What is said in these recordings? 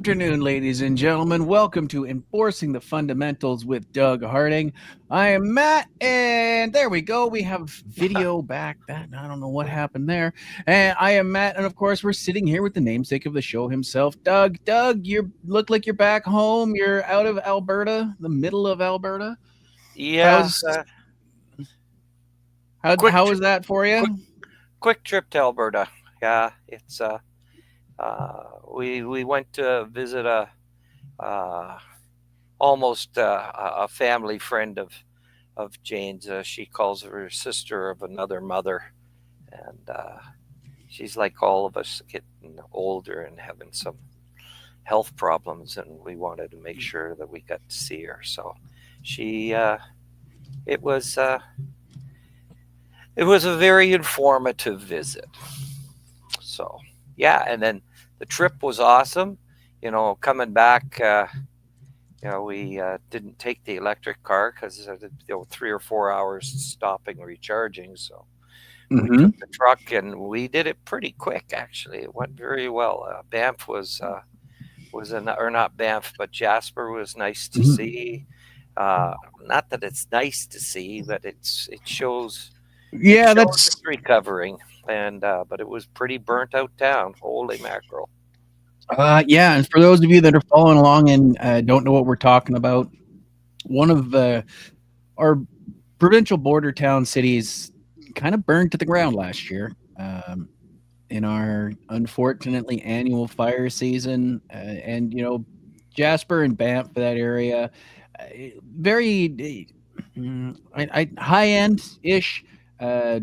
afternoon, ladies and gentlemen. Welcome to Enforcing the Fundamentals with Doug Harding. I am Matt, and there we go. We have video back. That I don't know what happened there. And I am Matt, and of course, we're sitting here with the namesake of the show himself, Doug. Doug, you look like you're back home. You're out of Alberta, the middle of Alberta. Yeah, How's quick how tri- was that for you? quick trip to Alberta. Yeah, it's we went to visit uh almost a family friend of Jane's. She calls her sister of another mother, and she's like all of us getting older and having some health problems, and we wanted to make sure that we got to see her. So she it was uh, it was a very informative visit. So yeah, and then the trip was awesome. Coming back, we didn't take the electric car because 3 or 4 hours stopping recharging. So we Mm-hmm. took the truck and we did it pretty quick. Actually, it went very well. Banff or not Banff, but Jasper was nice to see. Not that it's nice to see, but it shows Yeah, that's it's recovering, and but it was pretty burnt out town. Holy mackerel! yeah. And for those of you that are following along and don't know what we're talking about, one of our provincial border town cities kind of burned to the ground last year in our unfortunately annual fire season. And, Jasper and Banff, for that area, uh, very high end ish. Uh,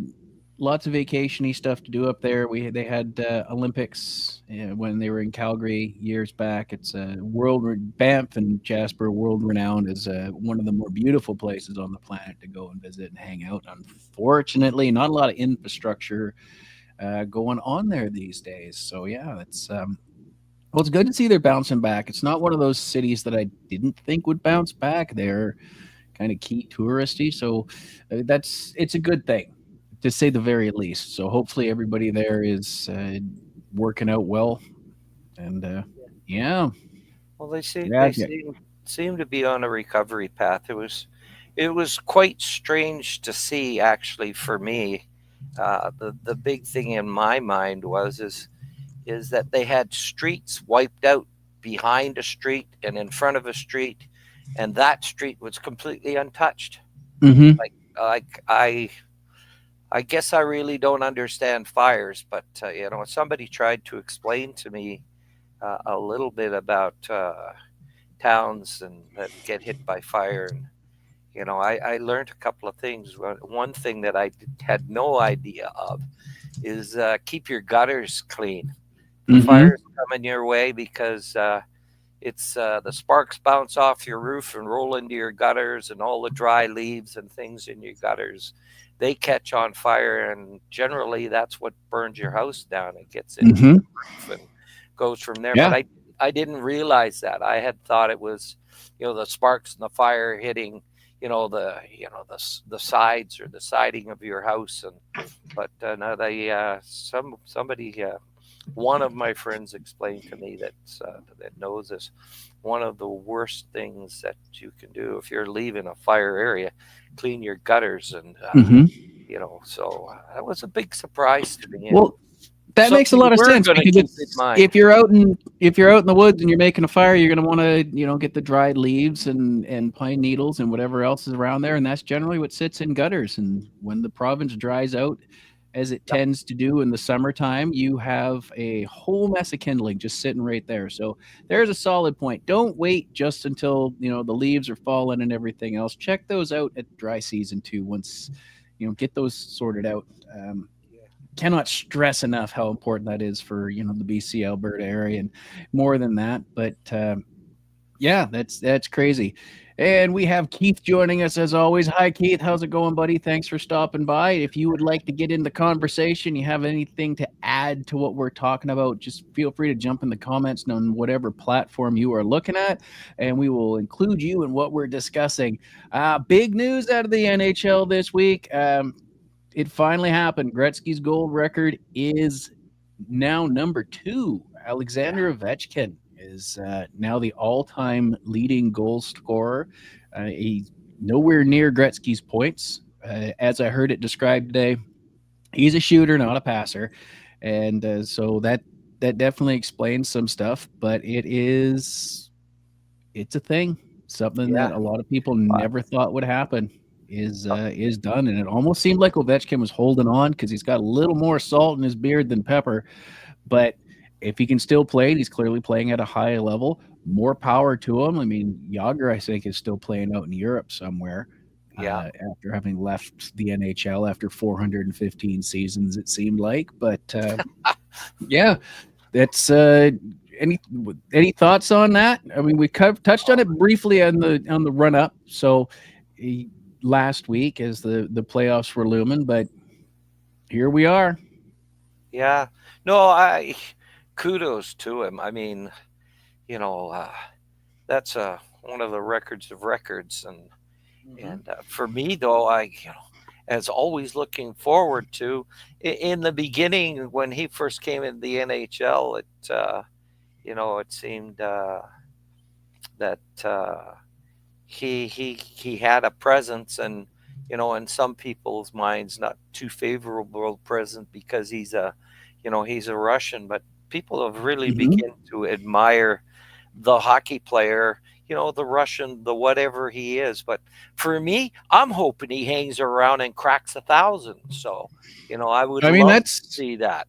Lots of vacationy stuff to do up there. They had Olympics when they were in Calgary years back. It's Banff and Jasper, world renowned as one of the more beautiful places on the planet to go and visit and hang out. Unfortunately, not a lot of infrastructure going on there these days. So yeah, it's good to see they're bouncing back. It's not one of those cities that I didn't think would bounce back. They're kind of key touristy, so it's a good thing to say the very least. So hopefully everybody there is working out well, and yeah, Well, they see yeah, they seem to be on a recovery path. It was quite strange to see, actually, for me. The big thing in my mind is that they had streets wiped out behind a street and in front of a street, and that street was completely untouched. hmm Like I guess I really don't understand fires, but somebody tried to explain to me a little bit about towns and that get hit by fire, and I learned a couple of things. One thing that had no idea of is keep your gutters clean. The hmm fire's coming your way because it's the sparks bounce off your roof and roll into your gutters, and all the dry leaves and things in your gutters, they catch on fire, and generally that's what burns your house down. It gets into hmm the roof and goes from there. But yeah, I didn't realize that. I had thought it was the sparks and the fire hitting the sides or the siding of your house, and but no, they somebody one of my friends explained to me that knows this. One of the worst things that you can do if you're leaving a fire area, clean your gutters, and hmm so that was a big surprise to me, and well, that makes a something lot of we're sense going to because keep in it's mind. if you're out in the woods and you're making a fire, you're going to want to get the dried leaves and pine needles and whatever else is around there, and that's generally what sits in gutters. And when the province dries out, as it Yep. tends to do in the summertime, you have a whole mess of kindling just sitting right there. So there's a solid point. Don't wait just until the leaves are falling and everything else. Check those out at dry season too. Once get those sorted out. Cannot stress enough how important that is for the BC Alberta area and more than that. But yeah, that's crazy. And we have Keith joining us as always. Hi, Keith. How's it going, buddy? Thanks for stopping by. If you would like to get in the conversation, you have anything to add to what we're talking about, just feel free to jump in the comments on whatever platform you are looking at, and we will include you in what we're discussing. Big news out of the NHL this week. It finally happened. Gretzky's gold record is now number 2. Yeah. Alexander Ovetchkin is now the all-time leading goal scorer. He's nowhere near Gretzky's points. As I heard it described today, he's a shooter, not a passer, and so that definitely explains some stuff. But it's a thing, something that Yeah. a lot of people Uh, never thought would happen is done, and it almost seemed like Ovechkin was holding on because he's got a little more salt in his beard than pepper. But if he can still play, he's clearly playing at a high level. More power to him. I mean, Yager, I think, is still playing out in Europe somewhere yeah. after having left the NHL after 415 seasons, it seemed like. But yeah, that's any any thoughts on that? I mean, we touched on it briefly on the run up. So last week, as the playoffs were looming, but here we are. Yeah. No, I kudos to him. I mean, you know, that's one of the records of records, Mm-hmm. and for me though, as always looking forward to in the beginning when he first came in the NHL, it seemed that he had a presence, and in some people's minds not too favorable presence because he's a Russian, but people have really Mm-hmm. begun to admire the hockey player, the Russian, the whatever he is. But for me, I'm hoping he hangs around and cracks 1,000. So, I would I mean, love to see that.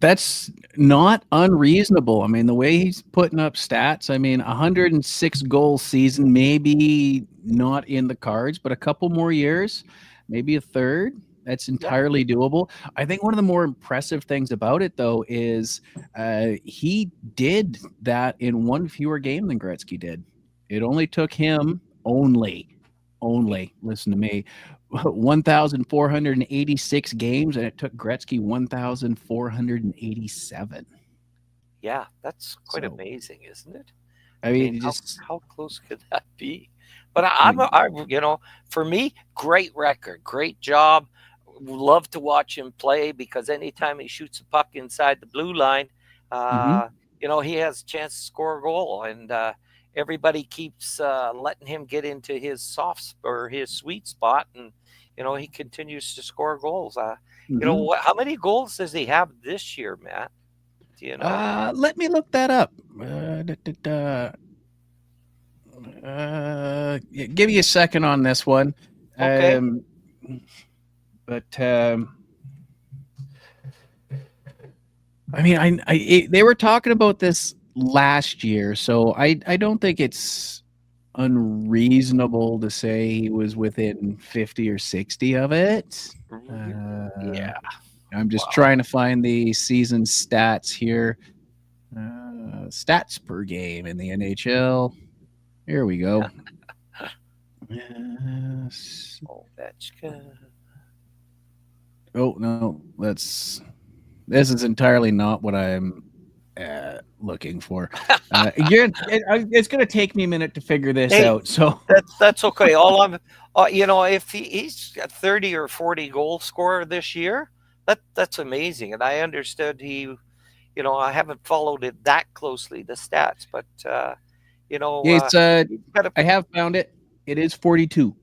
that's not unreasonable. I mean, the way he's putting up stats, I mean, 106 goal season, maybe not in the cards, but a couple more years, maybe a third. That's Yeah. entirely doable. I think one of the more impressive things about it, though, is he did that in one fewer game than Gretzky did. It only took him listen to me, 1,486 games, and it took Gretzky 1,487. Yeah, that's quite So, amazing, isn't it? I I mean, mean, it how just, how close could that be? But I mean, for me, great record, great job. Love to watch him play because anytime he shoots a puck inside the blue line, mhm. uh, he has a chance to score a goal, and everybody keeps letting him get into his or his sweet spot, and he continues to score goals. Mhm. How many goals does he have this year, Matt? Do you know? Let me look that up. Yeah, give me a second on this one. Okay. Um, but I mean, they were talking about this last year, so I don't think it's unreasonable to say he was within 50 or 60 of it. Uh, Yeah. I'm just Wow. trying to find the season stats here. Stats per game in the NHL. Here we go. Yes. Ovetchkin. Oh no, this is entirely not what I'm looking for. It's going to take me a minute to figure this Hey, out. So, that's okay. All I'm, if he's a 30 or 40 goal scorer this year, that's amazing. And I understood I haven't followed it that closely, the stats, but yeah, he's got a I have found it. It is 42.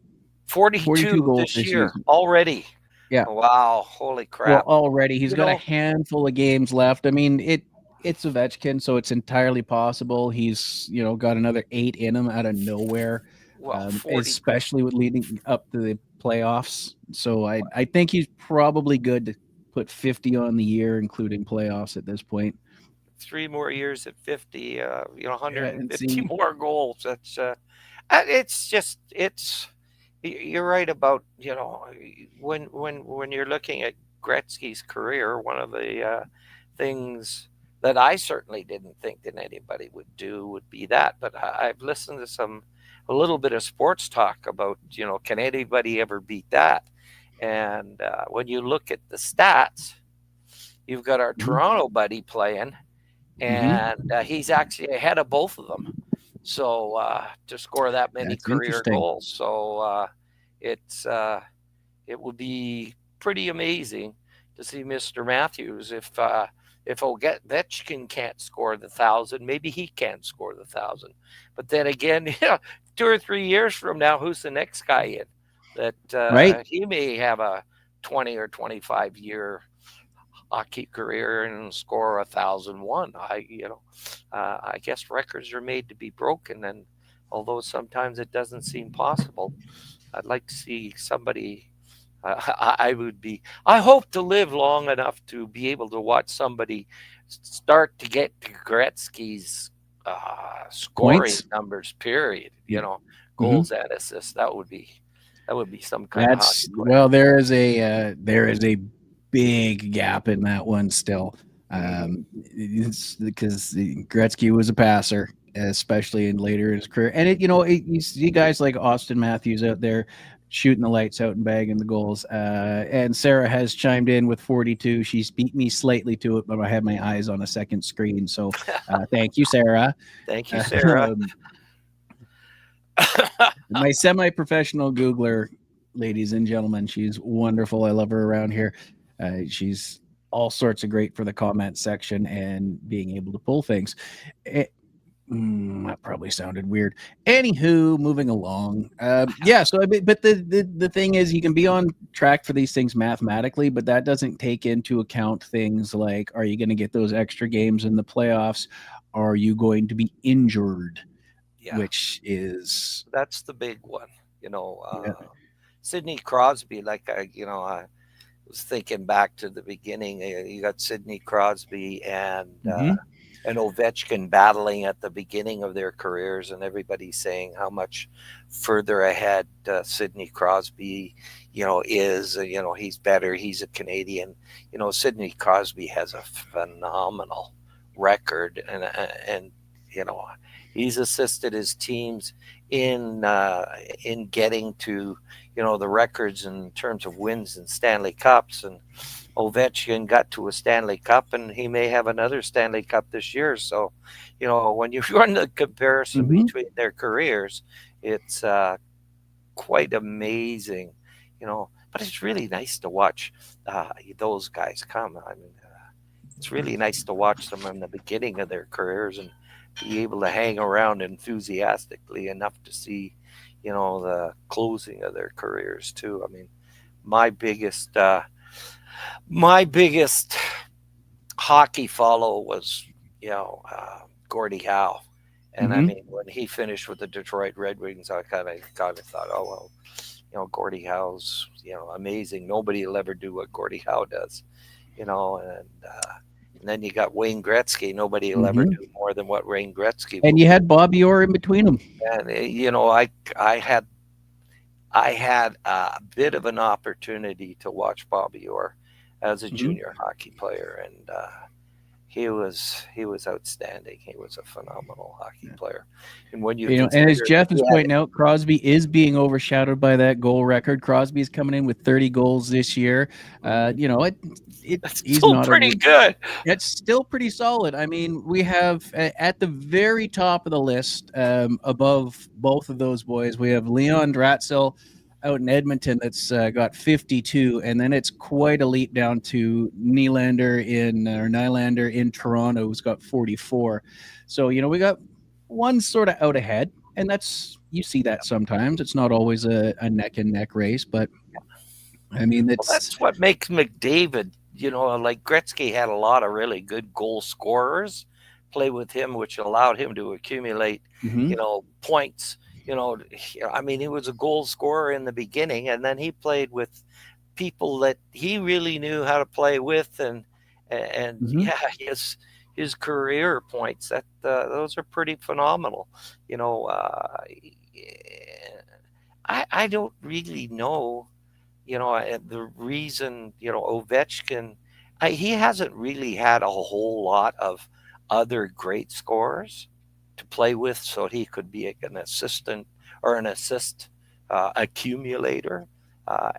42 42 goals this this year season. already. Yeah. Wow, holy Well, crap! already he's You got a know, handful of games left. I mean, it's Ovetchkin, so it's entirely possible he's got another 8 in him out of nowhere, well, 40. especially with leading up to the playoffs. So I think he's probably good to put 50 on the year, including playoffs at this point. 3 more years at 50, Yeah, and 150 see, more goals. It's just, you're right about, when you're looking at Gretzky's career, one of the things that I certainly didn't think that anybody would do would be that. But I've listened to a little bit of sports talk about, can anybody ever beat that? And when you look at the stats, you've got our mhm, Toronto buddy playing, mhm, and he's actually ahead of both of them. So to score that many that's career interesting. goals, so it's it would be pretty amazing to see Mr. Matthews if Ovetchkin can't score the 1,000, maybe he can't score the 1,000. But then again, 2 or 3 years from now, who's the next guy in? That right? he may have a 20 or 25 year hockey career and score 1,001. I guess records are made to be broken, and although sometimes it doesn't seem possible, I'd like to see somebody. I would be. I hope to live long enough to be able to watch somebody start to get to Gretzky's scoring Points. numbers. Period. Mm-hmm. Goals and assists. That would be some kind of That's hockey player. well, there is a big gap in that one still. Hmm. It's because Gretzky was a passer, especially in later in his career, and you see guys like Austin Matthews out there shooting the lights out and bagging the goals. And Sarah has chimed in with 42. She's beat me slightly to it, but I have my eyes on a second screen. So thank you, Sarah. Thank you, Sarah. Um, my semi-professional Googler, ladies and gentlemen, she's wonderful. I love her around here. She's all sorts of great for the comment section and being able to pull things. It, that probably sounded weird. Anywho, moving along. Yeah. So, but the thing is, you can be on track for these things mathematically, but that doesn't take into account things like: are you going to get those extra games in the playoffs? Are you going to be injured? Yeah, Which is that's the big one. yeah. Sidney Crosby, like I was thinking back to the beginning. You got Sidney Crosby Mm-hmm. and Ovechkin battling at the beginning of their careers, and everybody saying how much further ahead Sidney Crosby, is. He's better. He's a Canadian. Sidney Crosby has a phenomenal record, and you know he's assisted his teams in getting to the records in terms of wins and Stanley Cups. And Ovechkin got to a Stanley Cup, and he may have another Stanley Cup this year. So, when you run the comparison Mm-hmm. between their careers, it's quite amazing. But it's really nice to watch those guys come. I mean, it's really nice to watch them in the beginning of their careers and be able to hang around enthusiastically enough to see, the closing of their careers too. I mean, my biggest my biggest hockey follow was, Gordie Howe. And I Mm-hmm. mean, when he finished with the Detroit Red Wings, I kind of thought, oh well, Gordie Howe's amazing. Nobody will ever do what Gordie Howe does, and then you got Wayne Gretzky. Nobody will ever Mm-hmm. do more than what Wayne Gretzky And will you do. had Bobby Orr in between them. And I had a bit of an opportunity to watch Bobby Orr as a Mm-hmm. junior hockey player, and he was outstanding. He was a phenomenal hockey player, and when you And as consider Jeff he is had pointing out, Crosby is being overshadowed by that goal record. Crosby's coming in with 30 goals this year. Mhm. That's He's still not a. pretty good. It's still pretty solid. I mean, we have at the very top of the list, above both of those boys, we have Leon Dratzel out in Edmonton that's got 52, and then it's quite a leap down to Nylander in Toronto, who's got 44. So we got one sort of out ahead, and that's you see that sometimes. It's not always a neck and neck race, but I mean, Well, it's that's what makes McDavid, like Gretzky had a lot of really good goal scorers play with him, which allowed him to accumulate, mhm, points. I mean, he was a goal scorer in the beginning, and then he played with people that he really knew how to play with, and mhm. yeah, his career points that those are pretty phenomenal. You know, I don't really know the reason, Ovechkin, he hasn't really had a whole lot of other great scorers to play with, so he could be an assistant or an assist accumulator.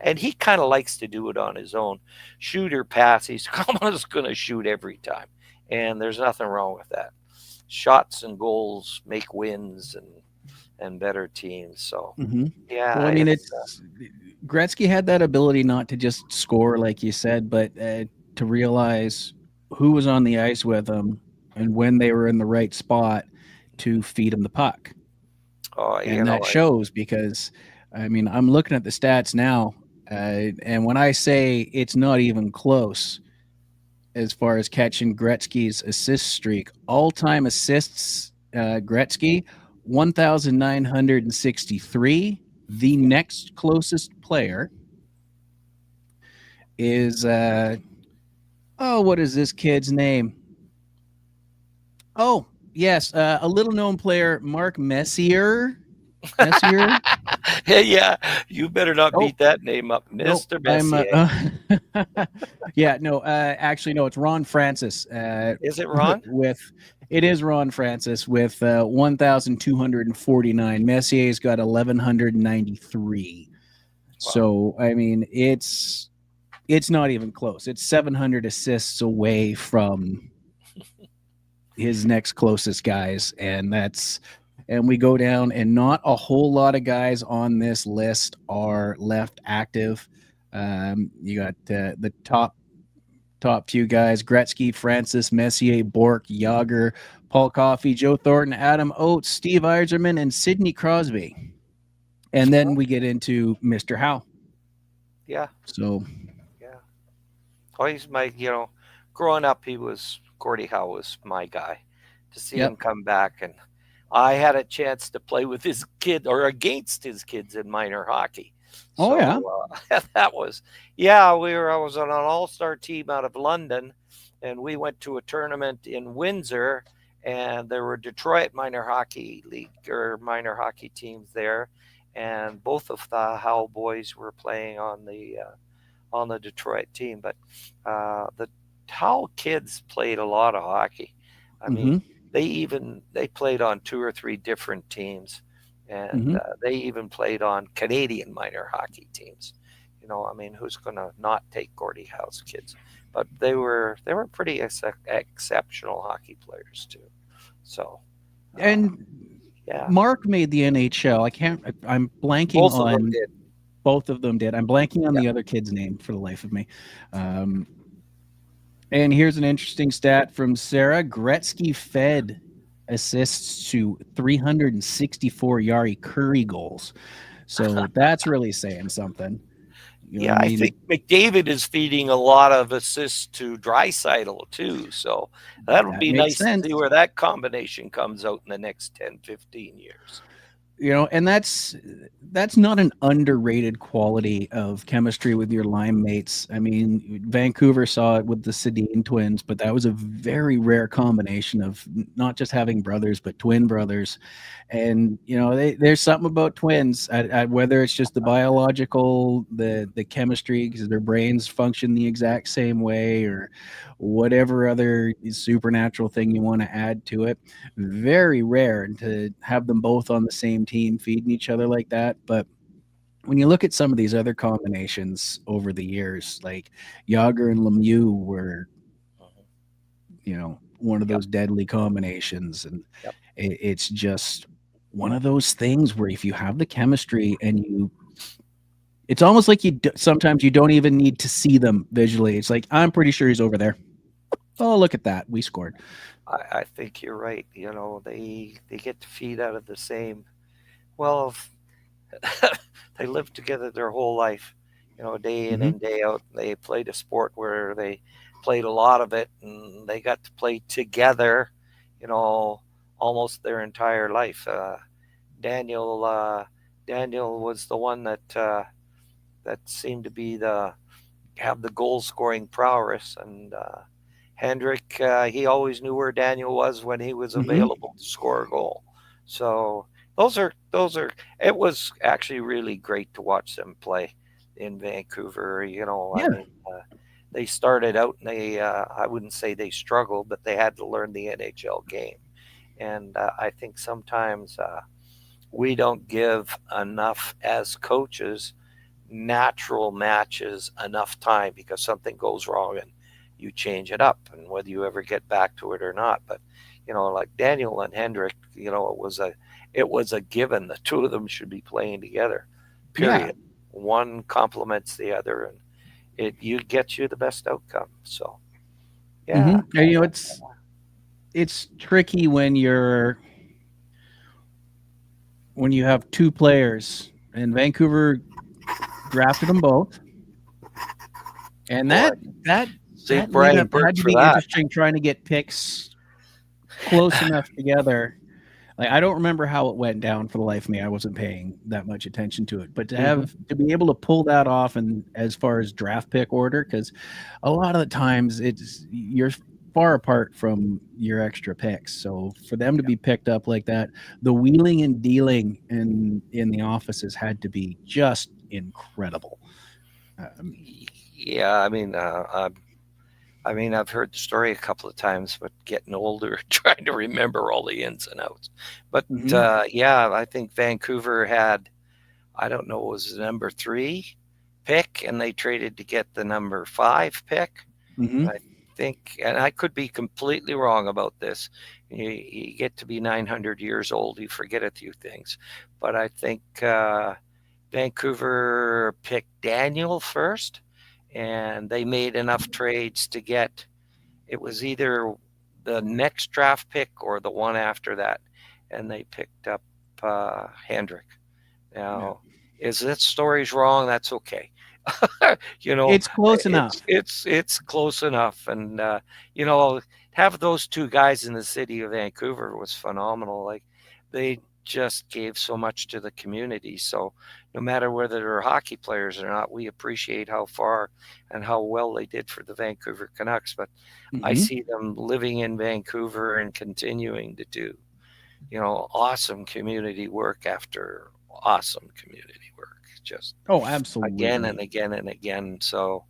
And he kind of likes to do it on his own. Shoot or pass, he's almost going to shoot every time. And there's nothing wrong with that. Shots and goals make wins and better teams. So, Mhm. yeah, Well, I mean, it's it's Gretzky had that ability not to just score, like you said, but to realize. who was on the ice with them and when they were in the right spot to feed them the puck. Oh, And that shows because, I mean, I'm looking at the stats now, and when I say it's not even close as far as catching Gretzky's assist streak, all-time assists, Gretzky, 1,963. The next closest player is, what is this kid's name? Oh, yes, a little known player, Mark Messier. Messier? yeah, you better not Oh, beat that name up, no, Mister I'm. Messier. Yeah, no. Actually, no. It's Ron Francis. Is it Ron? With it is Ron Francis with 1,249. Messier's got 1,193. Wow. So I mean, it's not even close. It's 700 assists away from his next closest guys, and we go down, and not a whole lot of guys on this list are left active. You got the top few guys: Gretzky, Francis, Messier, Bork, Yager, Paul Coffey, Joe Thornton, Adam Oates, Steve Yzerman, and Sidney Crosby. And then we get into Mr. Howe. Yeah. So, Yeah. Oh, he's my, growing up, Gordie Howe was my guy. To see him yep. come back, and I had a chance to play with his kid or against his kids in minor hockey. Oh, yeah. That was, I was on an all-star team out of London, and we went to a tournament in Windsor, and there were Detroit minor hockey league or minor hockey teams there, and both of the Howe boys were playing on the Detroit team. But the Howe kids played a lot of hockey. I mean, Mm-hmm. they played on 2 or 3 different teams, and they even played on Canadian minor hockey teams. I mean, who's going to not take Gordie Howe's kids? But they were pretty exceptional hockey players too. So, And yeah, Mark made the NHL. I'm blanking both of them on. did. Both of them did. I'm blanking on Yeah. the other kid's name for the life of me. And here's an interesting stat from Sarah. Gretzky fed assists to 364 Yari Curry goals. So that's really saying something. You know Yeah, what I I mean? think McDavid is feeding a lot of assists to Draisaitl too. So that'll That be makes nice to sense. see where that combination comes out in the next 10, 15 years. And that's not an underrated quality of chemistry with your line mates. I mean, Vancouver saw it with the Sedin twins, but that was a very rare combination of not just having brothers but twin brothers. And there's something about twins, whether it's just the biological, the chemistry, because their brains function the exact same way, or whatever other supernatural thing you want to add to it. Very rare to have them both on the same team feeding each other like that. But when you look at some of these other combinations over the years, like Yager and Lemieux were, one of Yep. those deadly combinations, and Yep. it's just one of those things where if you have the chemistry and it's almost like sometimes you don't even need to see them visually. It's like, I'm pretty sure he's over there. Oh, look at that, we scored. I think you're right. They get to feed out of the same. Well, they lived together their whole life. Day in Mm-hmm. and day out. They played a sport where they played a lot of it, and they got to play together. Almost their entire life. Daniel Daniel was the one that seemed to have the goal scoring prowess, and Hendrick, he always knew where Daniel was when he was Mm-hmm. available to score a goal. So those are. It was actually really great to watch them play in Vancouver. I Yeah. mean, they started out and I wouldn't say they struggled, but they had to learn the NHL game, and I think sometimes we don't give enough as coaches natural matches enough time because something goes wrong and you change it up, and whether you ever get back to it or not. But like Daniel and Hendrick, it was a given. The two of them should be playing together. Yeah. Period. One complements the other, and it gets you the best outcome. So Yeah. And it's tricky when you have two players, and Vancouver drafted them both, and Boy, that save Brian lead-up Burke had to for be that. interesting trying to get picks close enough together. Like, I don't remember how it went down for the life of me. I wasn't paying that much attention to it. But to be able to pull that off, and as far as draft pick order, because a lot of the times you're far apart from your extra picks. So for them to be picked up like that, the wheeling and dealing in the offices had to be just incredible. Um, Yeah, I mean, I've heard the story a couple of times, but getting older, trying to remember all the ins and outs. But mhm, yeah, I think Vancouver had, I don't know, it was the number 3 pick, and they traded to get the number 5 pick. mhm. And I think, and I could be completely wrong about this. You get to be 900 years old, you forget a few things. But I think Vancouver picked Daniel first, and they made enough trades to get, it was either the next draft pick or the one after that, and they picked up Hendrick. Yeah. Now, is that story's wrong? That's okay. you know, It's close enough. it's close enough, and you know, have those two guys in the city of Vancouver was phenomenal. Like, they just gave so much to the community. So no matter whether they're hockey players or not, we appreciate how far and how well they did for the Vancouver Canucks. But I Mhm. see them living in Vancouver and continuing to do, you know, awesome community work after awesome community work, just Oh, again and absolutely. again and again. So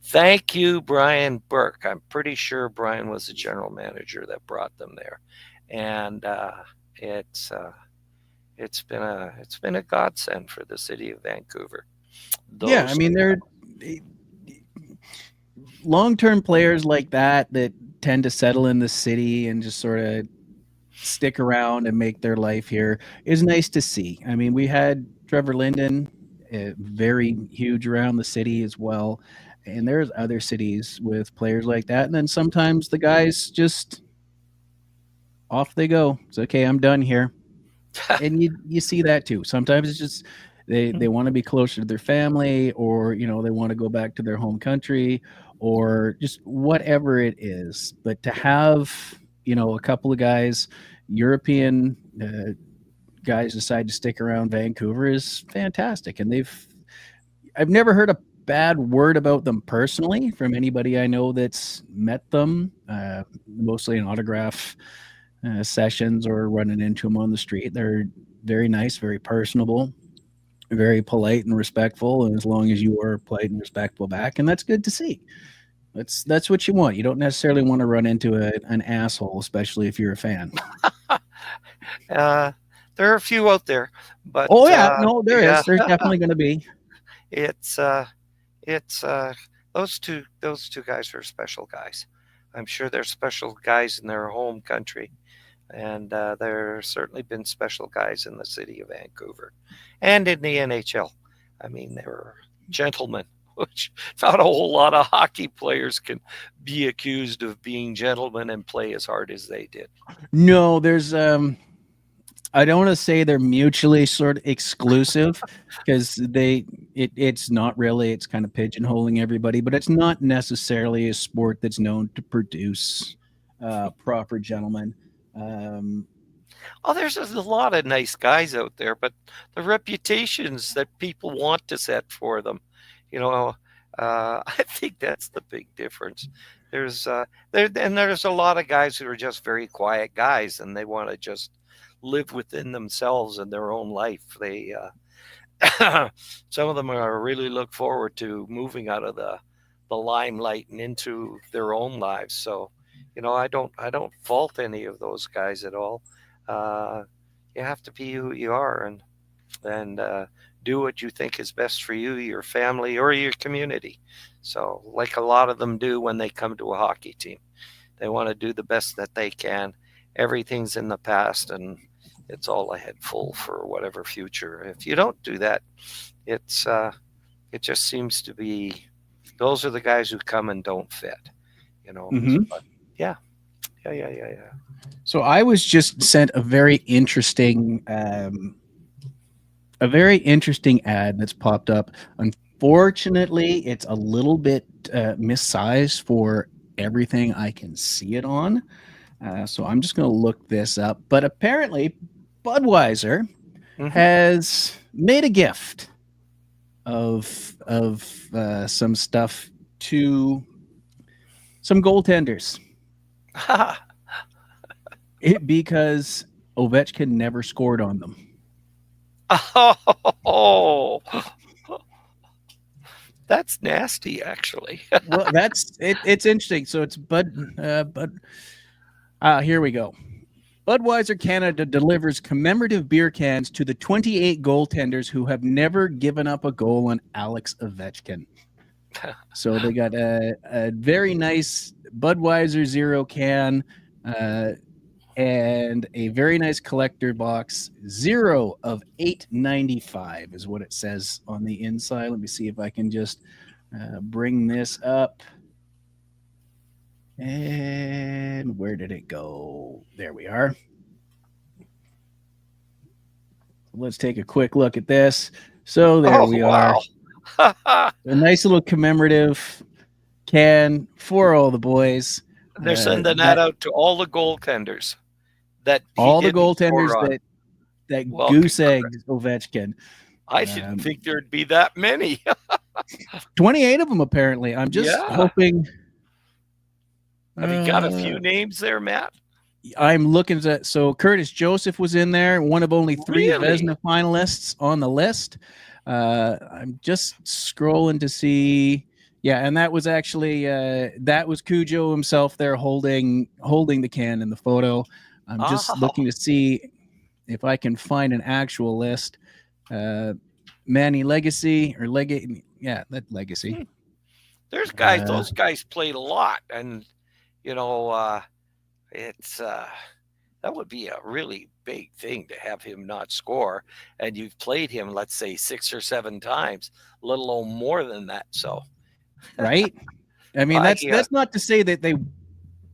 thank you, Brian Burke. I'm pretty sure Brian was the general manager that brought them there, and it's uh, it's been a godsend for the city of Vancouver. Yeah, I Those mean, they're long-term players like that tend to settle in the city and just sort of stick around and make their life here is nice to see. I mean, we had Trevor Linden, very huge around the city as well, and there's other cities with players like that. And then sometimes the guys just off they go. It's okay, I'm done here. And you see that too. Sometimes it's just they want to be closer to their family, or they want to go back to their home country, or just whatever it is. But to have a couple of guys, European guys, decide to stick around Vancouver is fantastic. And I've never heard a bad word about them personally from anybody I know that's met them, mostly in autograph sessions or running into them on the street. They're very nice, very personable, very polite and respectful. And as long as you are polite and respectful back, and that's good to see. That's what you want. You don't necessarily want to run into an asshole, especially if you're a fan. uh, there are a few out there, but Oh yeah, no, there yeah, is. There's definitely going to be. it's it's those two guys are special guys. I'm sure they're special guys in their home country, and there's certainly been special guys in the city of Vancouver and in the NHL. I mean, they were gentlemen, which not a whole lot of hockey players can be accused of being gentlemen and play as hard as they did. No, there's I don't want to say they're mutually sort of exclusive, because it's not really. It's kind of pigeonholing everybody, but it's not necessarily a sport that's known to produce proper gentlemen. Um, Oh, there's a lot of nice guys out there, but the reputations that people want to set for them, you know, I think that's the big difference. There's there's a lot of guys who are just very quiet guys, and they want to just live within themselves and their own life. They some of them are really look forward to moving out of the limelight and into their own lives. So, you know, I don't fault any of those guys at all. Uh, you have to be who you are, and do what you think is best for you, your family, or your community. So, like a lot of them do when they come to a hockey team, they want to do the best that they can. Everything's in the past, and it's all ahead full for whatever future. If you don't do that, it's it just seems to be those are the guys who come and don't fit. Mhm. But yeah, yeah. So I was just sent a very interesting ad that's popped up. Unfortunately, it's a little bit missized for everything I can see it on. So I'm just going to look this up. But apparently, Budweiser Hmm. has made a gift of some stuff to some goaltenders because Ovechkin never scored on them. Oh, that's nasty, actually. Well, that's it. It's interesting. So it's Bud. Here we go. Budweiser Canada delivers commemorative beer cans to the 28 goaltenders who have never given up a goal on Alex Ovechkin. So they got a very nice Budweiser Zero can and a very nice collector box. 0 of 895 is what it says on the inside. Let me see if I can just bring this up. And where did it go? There we are. Let's take a quick look at this. So there Oh, we are. wow. A nice little commemorative can for all the boys. They're sending that out to all the goaltenders that he all the didn't score goaltenders on. that Well, goose egged Ovechkin. I didn't think there'd be that many. 28 of them apparently. I'm just hoping. Have you got a few names there, Matt? I'm looking at Curtis Joseph was in there, one of only 3 Really? Vezina finalists on the list. I'm just scrolling to see. Yeah, and that was actually that was Cujo himself there holding the can in the photo. I'm just looking to see if I can find an actual list. Manny Legacy or that Legacy. There's guys. Those guys played a lot, and it's that would be a really big thing to have him not score, and you've played him, let's say 6 or 7 times, let alone more than that. So, right? I mean, that's not to say that they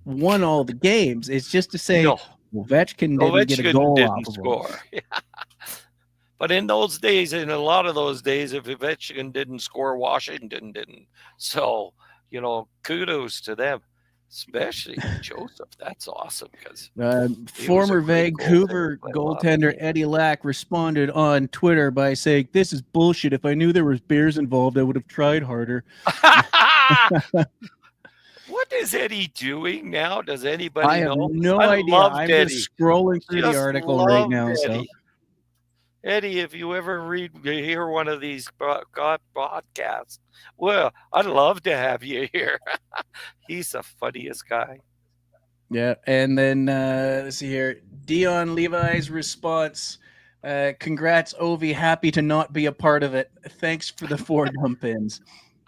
won all the games. It's just to say Ovetchkin didn't get a goal off of score. But in those days, in a lot of those days, if Ovetchkin didn't score, Washington didn't. So, kudos to them, especially Joseph. That's awesome because former Vancouver goaltender Eddie Lack responded on Twitter by saying, "This is bullshit. If I knew there was beers involved, I would have tried harder." What is Eddie doing now? Does anybody know? I have no idea. I'm just scrolling through the article right now. So. Eddie, if you ever hear one of these podcasts, well, I'd love to have you here. He's the funniest guy. Yeah, and then let's see here. Dion Levi's response: "Congrats, Ovi. Happy to not be a part of it. Thanks for the 4 dump ins."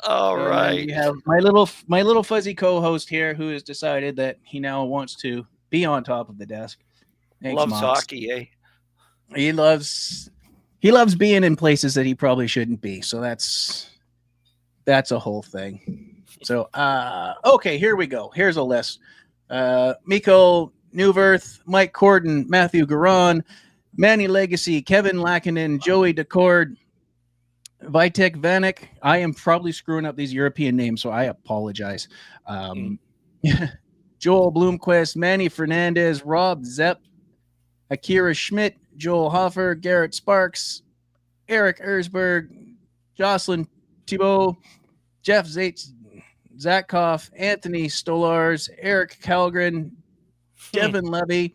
All right. We have my little fuzzy co-host here who has decided that he now wants to be on top of the desk. Thanks, loves Mox. hockey, eh? He loves being in places that he probably shouldn't be. So that's a whole thing. So okay, here we go. Here's a list. Mikko Newverth, Mike Corden, Matthew Garon, Manny Legacy, Kevin Lackinen, Joey Decord, Vitek Vanek. I am probably screwing up these European names, so I apologize. Joel Bloomquist, Manny Fernandez, Rob Zepp, Akira Schmidt, Joel Hoffer, Garrett Sparks, Eric Erzberg, Jocelyn Thibault, Jeff Zatkoff, Anthony Stolars, Eric Calgren, Devin Levy,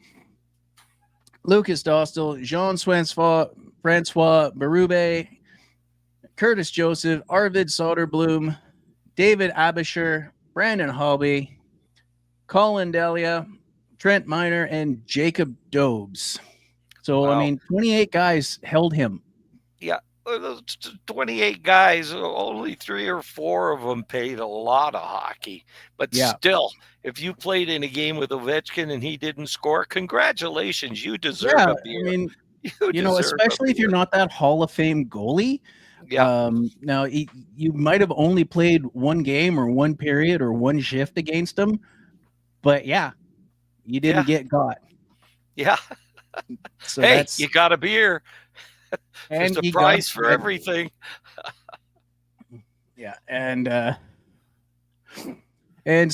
Lucas Dostal, Jean Francois Berube, Curtis Joseph, Arvid Soderblom, David Abisher, Brandon Hobby, Colin Delia, Trent Miner, and Jacob Dobes. So, wow. I mean, 28 guys held him. Yeah, those 28 guys, only 3 or 4 of them played a lot of hockey. But still, if you played in a game with Ovetchkin and he didn't score, congratulations, you deserve a beer. I mean, especially if you're not that Hall of Fame goalie. Yeah. Now, you might have only played one game or one period or one shift against them, but yeah, you didn't Yeah. get got. Yeah. So Hey, that's you got a beer. There's and a you got price for everything. yeah, and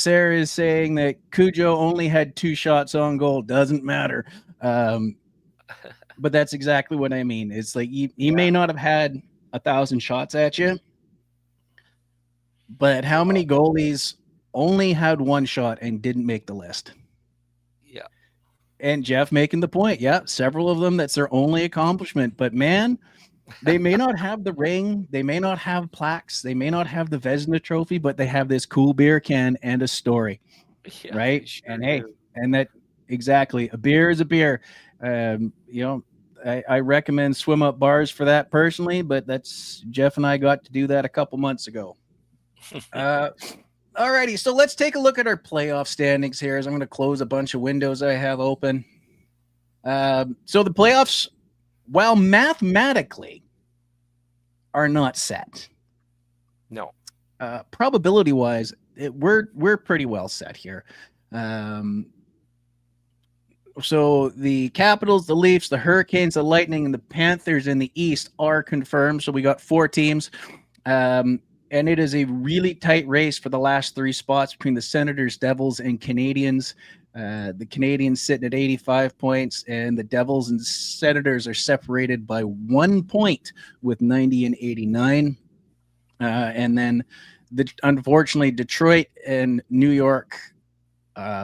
Sarah is saying that Cujo only had 2 shots on goal. Doesn't matter. Um, but that's exactly what I mean. It's like he may not have had 1,000 shots at you, but how many goalies only had 1 shot and didn't make the list? Yeah. And Jeff making the point. Yeah, several of them, that's their only accomplishment. But man, they may not have the ring, they may not have plaques, they may not have the Vezina trophy, but they have this cool beer can and a story, Yeah, they right? sure And hey, do. and that exactly, a beer is a beer. You know, I recommend swim up bars for that personally, but that's Jeff and I got to do that a couple months ago. Alrighty, so let's take a look at our playoff standings here as I'm going to close a bunch of windows I have open. So the playoffs, while mathematically are not set, No. probability wise, we're pretty well set here. So the Capitals, the Leafs, the Hurricanes, the Lightning, and the Panthers in the East are confirmed. So we got 4 teams. And it is a really tight race for the last 3 spots between the Senators, Devils, and Canadians. The Canadians sitting at 85 points, and the Devils and Senators are separated by 1 point with 90 and 89. And then, unfortunately, Detroit and New York,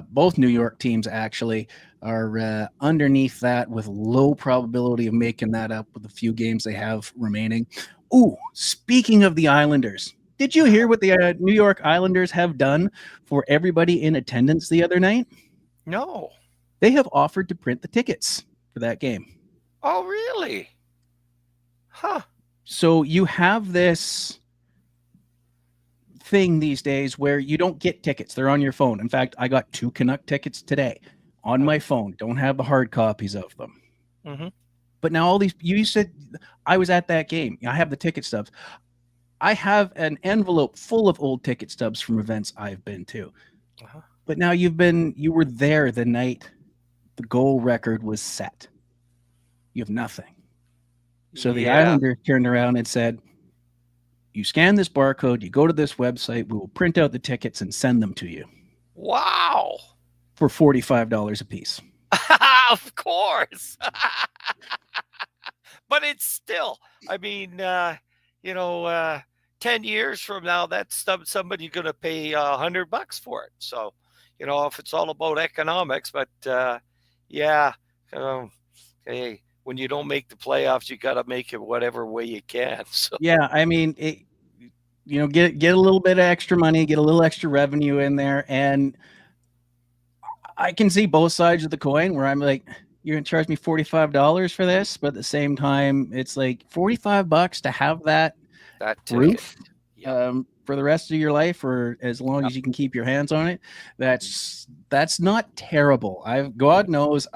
both New York teams actually, are underneath that with low probability of making that up with the few games they have remaining. Ooh, speaking of the Islanders, did you hear what the New York Islanders have done for everybody in attendance the other night? No. They have offered to print the tickets for that game. Oh, really? Huh. So you have this thing these days where you don't get tickets. They're on your phone. In fact, I got 2 Canuck tickets today on my phone. Don't have the hard copies of them. Mm-hmm. But now all these, you said I was at that game. I have the ticket stubs. I have an envelope full of old ticket stubs from events I've been to. Uh-huh. But now you were there the night the goal record was set. You have nothing. So the Islanders turned around and said, you scan this barcode, you go to this website, we will print out the tickets and send them to you. Wow. For $45 a piece. Of course. But it's still, I mean, 10 years from now, that's somebody going to pay $100 for it. So, if it's all about economics, but hey, when you don't make the playoffs, you got to make it whatever way you can. So yeah, I mean, get a little bit of extra money, get a little extra revenue in there, and I can see both sides of the coin where I'm like, you're gonna charge me $45 for this, but at the same time, it's like $45 to have that proof for the rest of your life, or as long as you can keep your hands on it. That's not terrible. God knows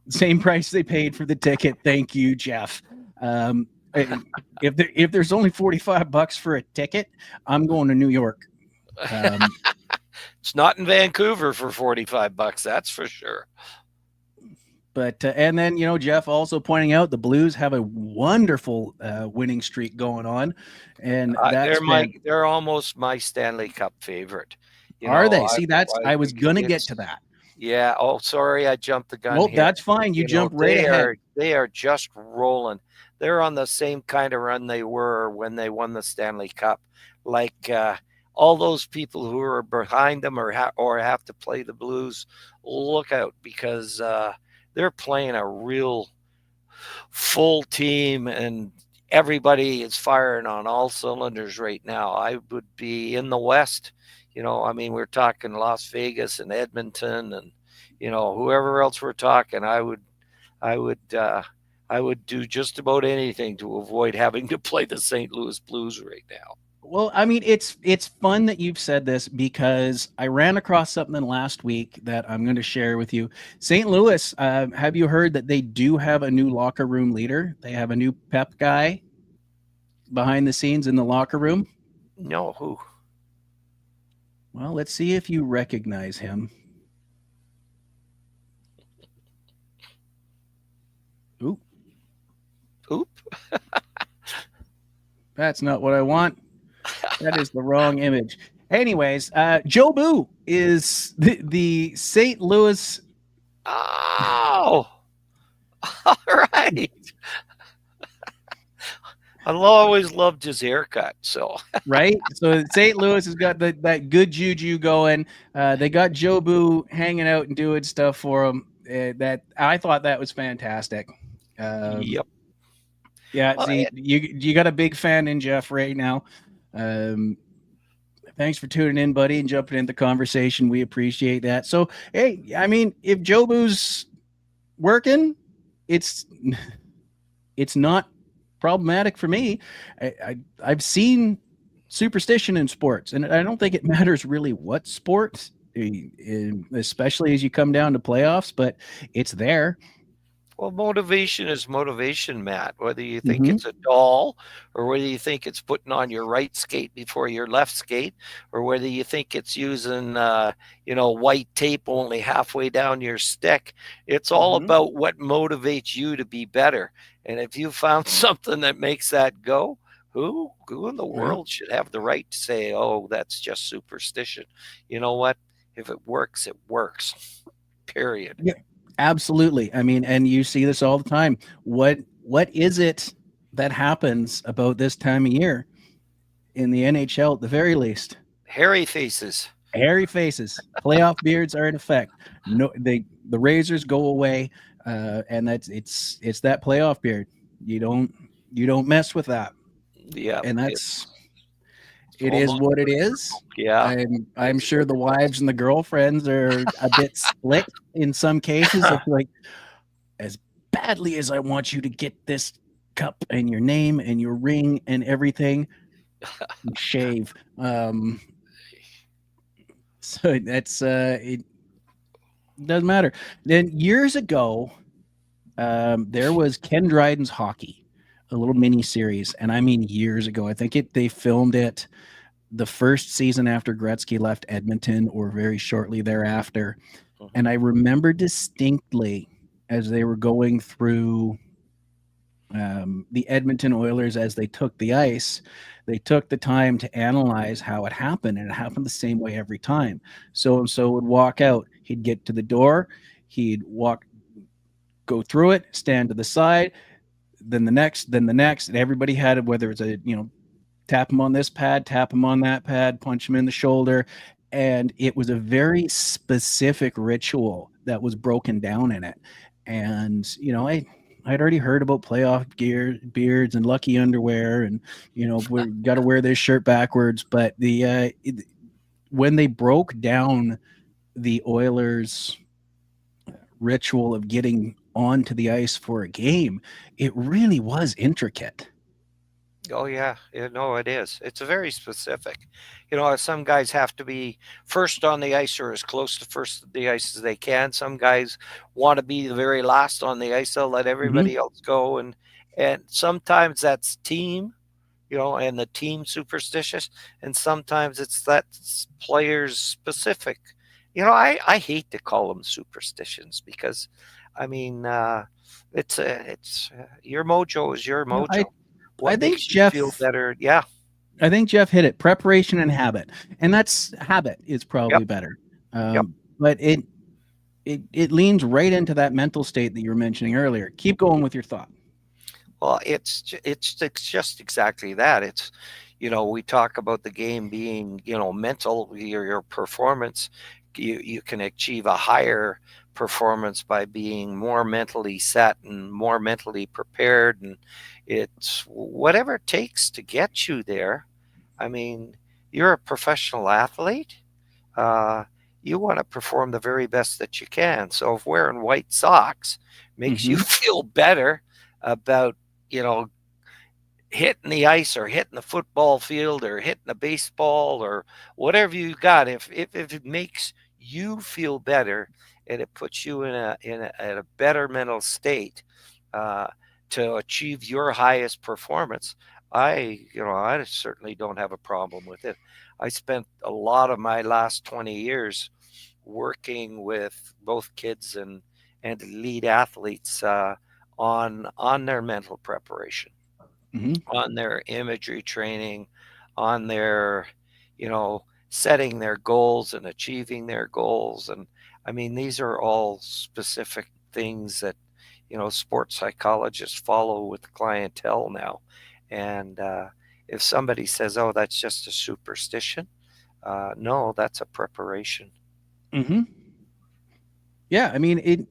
same price they paid for the ticket. Thank you, Jeff. If there's only $45 for a ticket, I'm going to New York. It's not in Vancouver for $45, that's for sure. But and then Jeff also pointing out the Blues have a wonderful winning streak going on, and they're almost my Stanley Cup favorite. Are they? See, I was gonna get to that. Yeah. Oh, sorry, I jumped the gun. Well, here. That's fine. You jumped right ahead. They are just rolling. They're on the same kind of run they were when they won the Stanley Cup. Like all those people who are behind them or have to play the Blues, look out, because they're playing a real full team and everybody is firing on all cylinders right now. I would be in the West. We're talking Las Vegas and Edmonton and, whoever else we're talking. I would do just about anything to avoid having to play the St. Louis Blues right now. Well, I mean, it's fun that you've said this because I ran across something last week that I'm going to share with you. St. Louis, have you heard that they do have a new locker room leader? They have a new pep guy behind the scenes in the locker room. No, who? Well, let's see if you recognize him. Ooh, Oop. that's not what I want. That is the wrong image. Anyways, Joe Boo is the St. Louis. Oh, all right. I always loved his haircut. So Right? So St. Louis has got that good juju going. They got Joe Boo hanging out and doing stuff for him. That I thought that was fantastic. yep. Yeah, Well, see, you got a big fan in Jeff right now. Um, thanks for tuning in, buddy, and jumping in the conversation. We appreciate that. So, hey, I mean, if Joe Boo's working, it's it's not problematic for me. I've seen superstition in sports, and I don't think it matters really what sport, especially as you come down to playoffs, but it's there. well, motivation is motivation, Matt. Whether you think Mm-hmm. it's a doll, or whether you think it's putting on your right skate before your left skate, or whether you think it's using, white tape only halfway down your stick, it's all Mm-hmm. about what motivates you to be better. And if you found something that makes that go, who in the Yeah. world should have the right to say, "Oh, that's just superstition"? You know what? If it works, it works. Period. Yeah, absolutely. I mean, and you see this all the time. What is it that happens about this time of year in the NHL at the very least? Hairy faces. Hairy faces. Playoff beards are in effect. No, the razors go away, and it's that playoff beard. You don't mess with that, Yeah, and that's it's it is almost what it is. yeah. I'm It's sure the wives and the girlfriends are a bit split in some cases. It's like, as badly as I want you to get this cup and your name and your ring and everything, shave. So that's it doesn't matter. Then years ago, there was Ken Dryden's Hockey, a little mini series, and I mean years ago. I think they filmed it the first season after Gretzky left Edmonton or very shortly thereafter. And I remember distinctly as they were going through the Edmonton Oilers as they took the ice, they took the time to analyze how it happened, and it happened the same way every time. So and so would walk out, he'd get to the door, he'd go through it, stand to the side, then the next, and everybody had it, whether it's tap him on this pad, tap him on that pad, punch him in the shoulder. And it was a very specific ritual that was broken down in it. And, I'd already heard about playoff gear, beards, and lucky underwear, and we got to wear this shirt backwards. But when they broke down the Oilers' ritual of getting onto the ice for a game, it really was intricate. Oh yeah, no, it is. It's very specific. Some guys have to be first on the ice or as close to first on the ice as they can. Some guys want to be the very last on the ice. They'll let Mm-hmm. everybody else go, and sometimes that's team, and the team superstitious, and sometimes it's that players specific. I hate to call them superstitions because, I mean, it's your mojo is your No, I mojo. I What think makes you feel Jeff better? Yeah. I think Jeff hit it. Preparation and habit, and that's habit is Yep. probably better. Yep. But it leans right into that mental state that you were mentioning earlier. Keep going with your thought. Well, it's just exactly that. We talk about the game being, mental, your performance. You can achieve a higher performance by being more mentally set and more mentally prepared, and it's whatever it takes to get you there. I mean, you're a professional athlete. uh, you want to perform the very best that you can. So if wearing white socks makes you Mm-hmm. feel better about, you know, hitting the ice or hitting the football field or hitting a baseball or whatever you got, if it makes you feel better and it puts you in a better mental state uh, to achieve your highest performance, I certainly don't have a problem with it. I spent a lot of my last 20 years working with both kids and elite athletes on their mental preparation, on their imagery training, on their, setting their goals and achieving their goals. And I mean, these are all specific things that, sports psychologists follow with clientele now. And if somebody says, oh, that's just a superstition, no, that's a preparation. Mm-hmm. Yeah, I mean,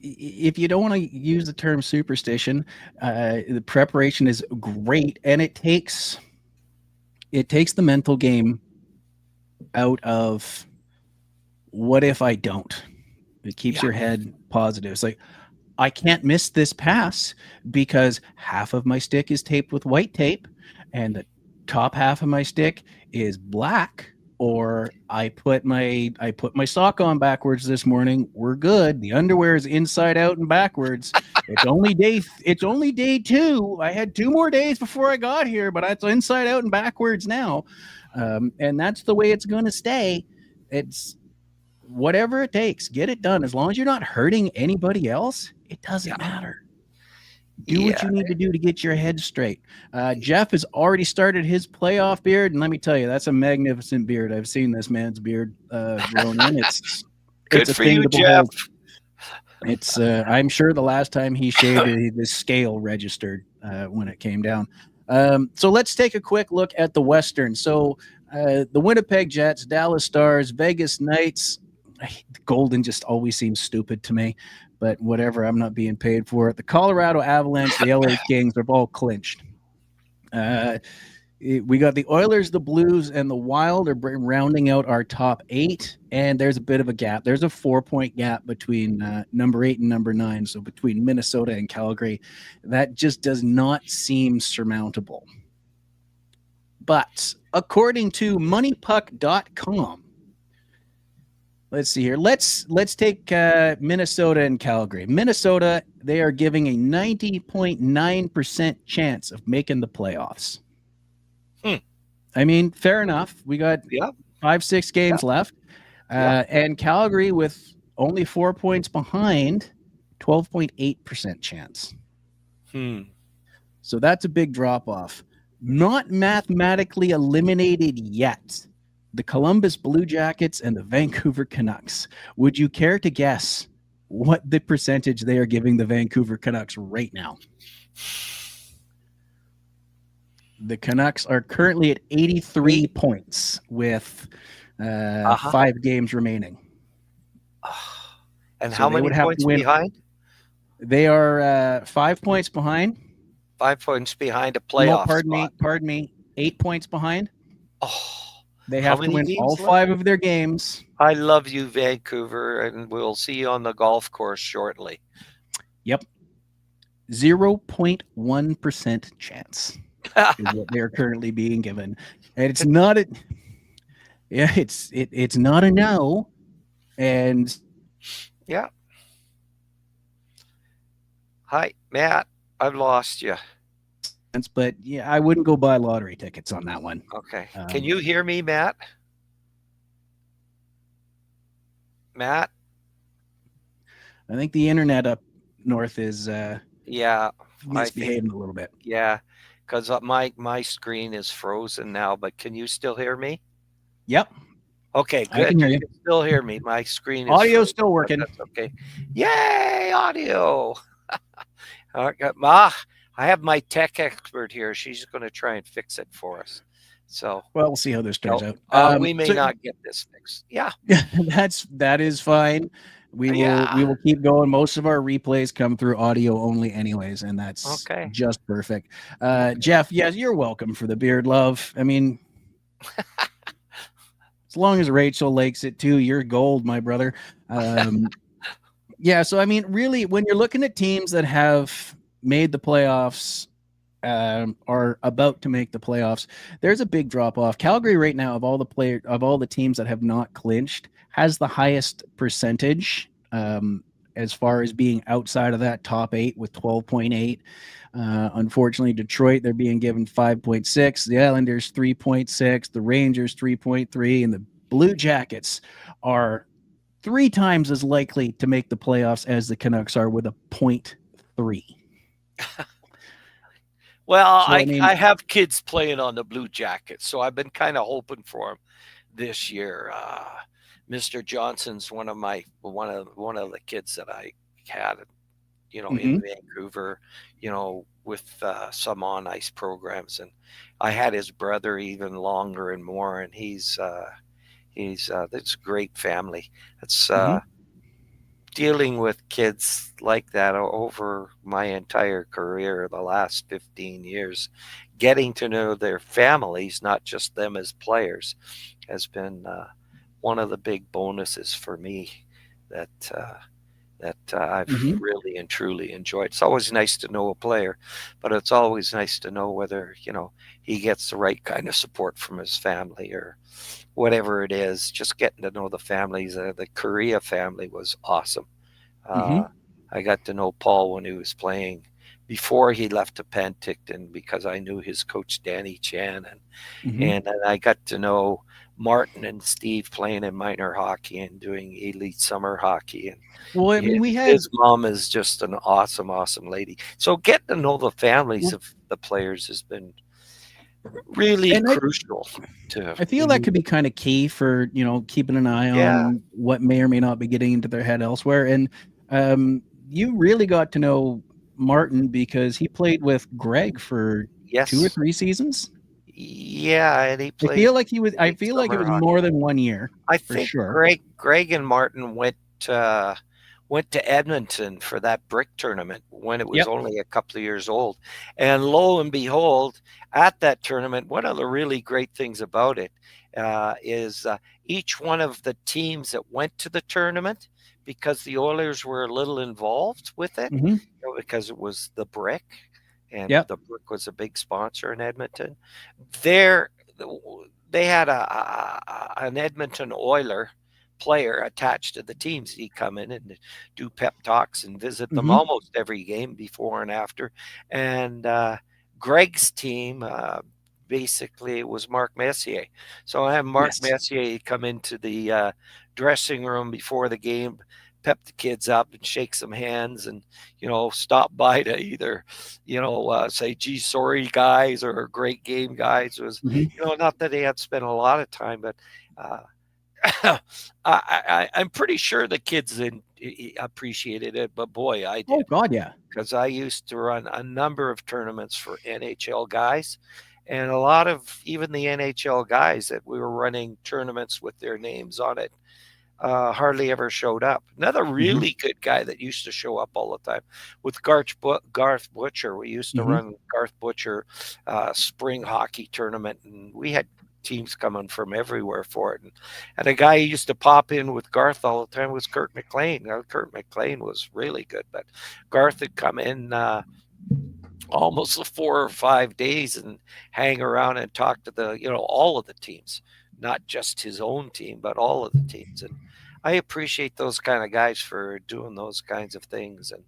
if you don't want to use the term superstition, the preparation is great, and it takes the mental game out of what if I don't. It keeps your head positive. It's like, I can't miss this pass because half of my stick is taped with white tape and the top half of my stick is black, or I put my sock on backwards this morning. We're good. The underwear is inside out and backwards. It's only day 2. I had 2 more days before I got here, but it's inside out and backwards now. And that's the way it's going to stay. It's whatever it takes, get it done. As long as you're not hurting anybody else, it doesn't matter. Do what you need to do to get your head straight. Jeff has already started his playoff beard, and let me tell you, that's a magnificent beard. I've seen this man's beard grown in. It's good a for thing you, to Jeff. behold. It's I'm sure the last time he shaved it, the scale registered when it came down. So let's take a quick look at the Western. So the Winnipeg Jets, Dallas Stars, Vegas Knights. Golden just always seems stupid to me, but whatever. I'm not being paid for it. The Colorado Avalanche, the LA Kings are all clinched. We got the Oilers, the Blues, and the Wild are rounding out our top 8, and there's a bit of a gap. There's a 4-point gap between number 8 and number 9, so between Minnesota and Calgary. That just does not seem surmountable. But according to moneypuck.com, let's see here. Let's take Minnesota and Calgary. Minnesota, they are giving a 90.9% chance of making the playoffs. I mean, fair enough. We got 5-6 games left. And Calgary, with only 4 points behind, 12.8% chance. So that's a big drop-off. Not mathematically eliminated yet. The Columbus Blue Jackets and the Vancouver Canucks. Would you care to guess what the percentage they are giving the Vancouver Canucks right now? The Canucks are currently at 83 points with 5 games remaining. And so how many points behind? They are 5 points behind. 5 points behind a playoff spot. Pardon me. 8 points behind. Oh. They have to win all 5 of their games. I love you, Vancouver, and we'll see you on the golf course shortly. Yep. 0.1% chance is what they are currently being given. And it's not it's not a no. And yeah. Hi, Matt. I've lost you. But yeah, I wouldn't go buy lottery tickets on that one. Okay. Can you hear me, Matt? Matt? I think the internet up north is misbehaving a little bit. Yeah, because my screen is frozen now, but can you still hear me? Yep. Okay, good. I can hear you. You can still hear me. My screen is audio's still working. That's okay. Yay, audio. I have my tech expert here. She's going to try and fix it for us. So, well, we'll see how this turns out. We may not get this fixed. Yeah, that is fine. We will keep going. Most of our replays come through audio only, anyways, and that's just perfect. Jeff, yes, you're welcome for the beard love. I mean, as long as Rachel likes it too, you're gold, my brother. Yeah, so I mean, really, when you're looking at teams that have made the playoffs are about to make the playoffs. There's a big drop off. Calgary right now, of all the teams that have not clinched, has the highest percentage as far as being outside of that top 8 with 12.8. Unfortunately, Detroit, they're being given 5.6. The Islanders 3.6. The Rangers 3.3, and the Blue Jackets are 3 times as likely to make the playoffs as the Canucks are with a 0.3. Well, So I mean, I have kids playing on the Blue Jackets, so I've been kind of hoping for them this year. Mr. Johnson's one of the kids that I had, in Vancouver, with some on ice programs, and I had his brother even longer and more, and he's it's a great family. It's dealing with kids like that over my entire career, the last 15 years, getting to know their families, not just them as players, has been one of the big bonuses for me that I've really and truly enjoyed. It's always nice to know a player, but it's always nice to know whether he gets the right kind of support from his family or whatever it is. Just getting to know the families. The Korea family was awesome. I got to know Paul when he was playing before he left to Penticton because I knew his coach Danny Chan, and I got to know Martin and Steve playing in minor hockey and doing elite summer hockey. And well, I mean, his mom is just an awesome, awesome lady. So getting to know the families of the players has been really crucial. I feel that could be kind of key for keeping an eye on what may or may not be getting into their head elsewhere. And you really got to know Martin because he played with Greg for 2 or 3 seasons. Yeah, and he played. I feel like it was more than 1 year. I think sure. Greg and Martin went to Edmonton for that brick tournament when it was only a couple of years old, and lo and behold, at that tournament, one of the really great things about it is each one of the teams that went to the tournament, because the Oilers were a little involved with it, because it was the brick. And the Brick was a big sponsor in Edmonton. They had an Edmonton Oiler player attached to the teams. He'd come in and do pep talks and visit them almost every game before and after. And Greg's team, basically, it was Mark Messier. So I have Mark Messier come into the dressing room before the game, pep the kids up and shake some hands and, stop by to either, say, gee, sorry, guys, or great game, guys. It was, not that they had spent a lot of time, but I'm pretty sure the kids appreciated it, but boy, I did. Oh, God, yeah. Because I used to run a number of tournaments for NHL guys, and a lot of even the NHL guys that we were running tournaments with their names on it hardly ever showed up. Another really good guy that used to show up all the time with Garth Butcher. We used to run Garth Butcher spring hockey tournament, and we had teams coming from everywhere for it. And a guy who used to pop in with Garth all the time was Kurt McLean. Kurt McLean was really good, but Garth had come in almost 4 or 5 days and hang around and talk to all of the teams, not just his own team, but all of the teams. And I appreciate those kind of guys for doing those kinds of things. And,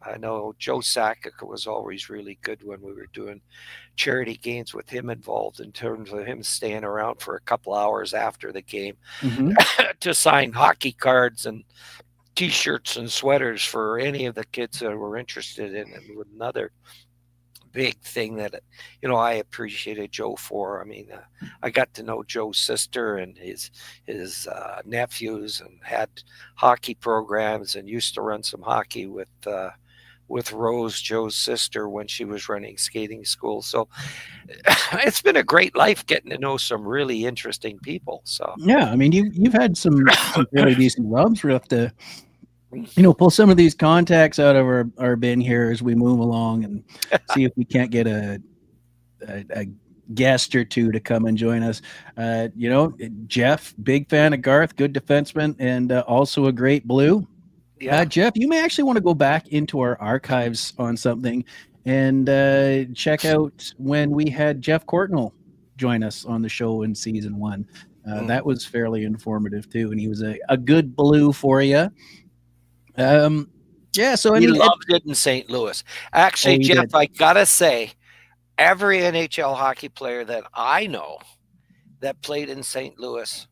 I know Joe Sakic was always really good when we were doing charity games with him involved, in terms of him staying around for a couple hours after the game to sign hockey cards and T-shirts and sweaters for any of the kids that were interested in it. With another big thing that I appreciated Joe for. I mean, I got to know Joe's sister and his nephews, and had hockey programs, and used to run some hockey with Rose, Joe's sister, when she was running skating school. So it's been a great life getting to know some really interesting people. So yeah, I mean, you've had some really decent rubs. We have to pull some of these contacts out of our bin here as we move along, and see if we can't get a guest or two to come and join us. Jeff, big fan of Garth, good defenseman, and also a great Blue. Jeff, you may actually want to go back into our archives on something and check out when we had Jeff Courtnall join us on the show in season 1. That was fairly informative too, and he was a good blue for you. Yeah, so I He mean, loved it in St. Louis. Actually, he Jeff, did. I gotta say, every NHL hockey player that I know that played in St. Louis,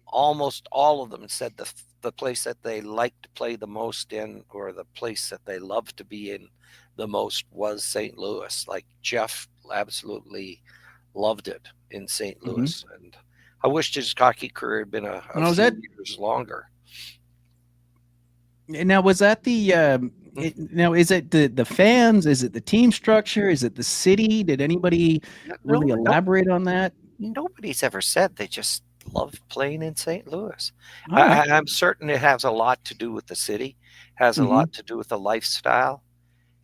almost all of them said the place that they liked to play the most in, or the place that they loved to be in the most, was St. Louis. Like Jeff absolutely loved it in St. Mhm. Louis, and I wished his hockey career had been a Now, was few that years longer. now was that the now is it the fans? Is it the team structure? Is it the city? Did anybody No, really no, elaborate on that? nobody's ever said they just love playing in St. Louis. All right. I'm certain it has a lot to do with the city, has a Mm-hmm. lot to do with the lifestyle.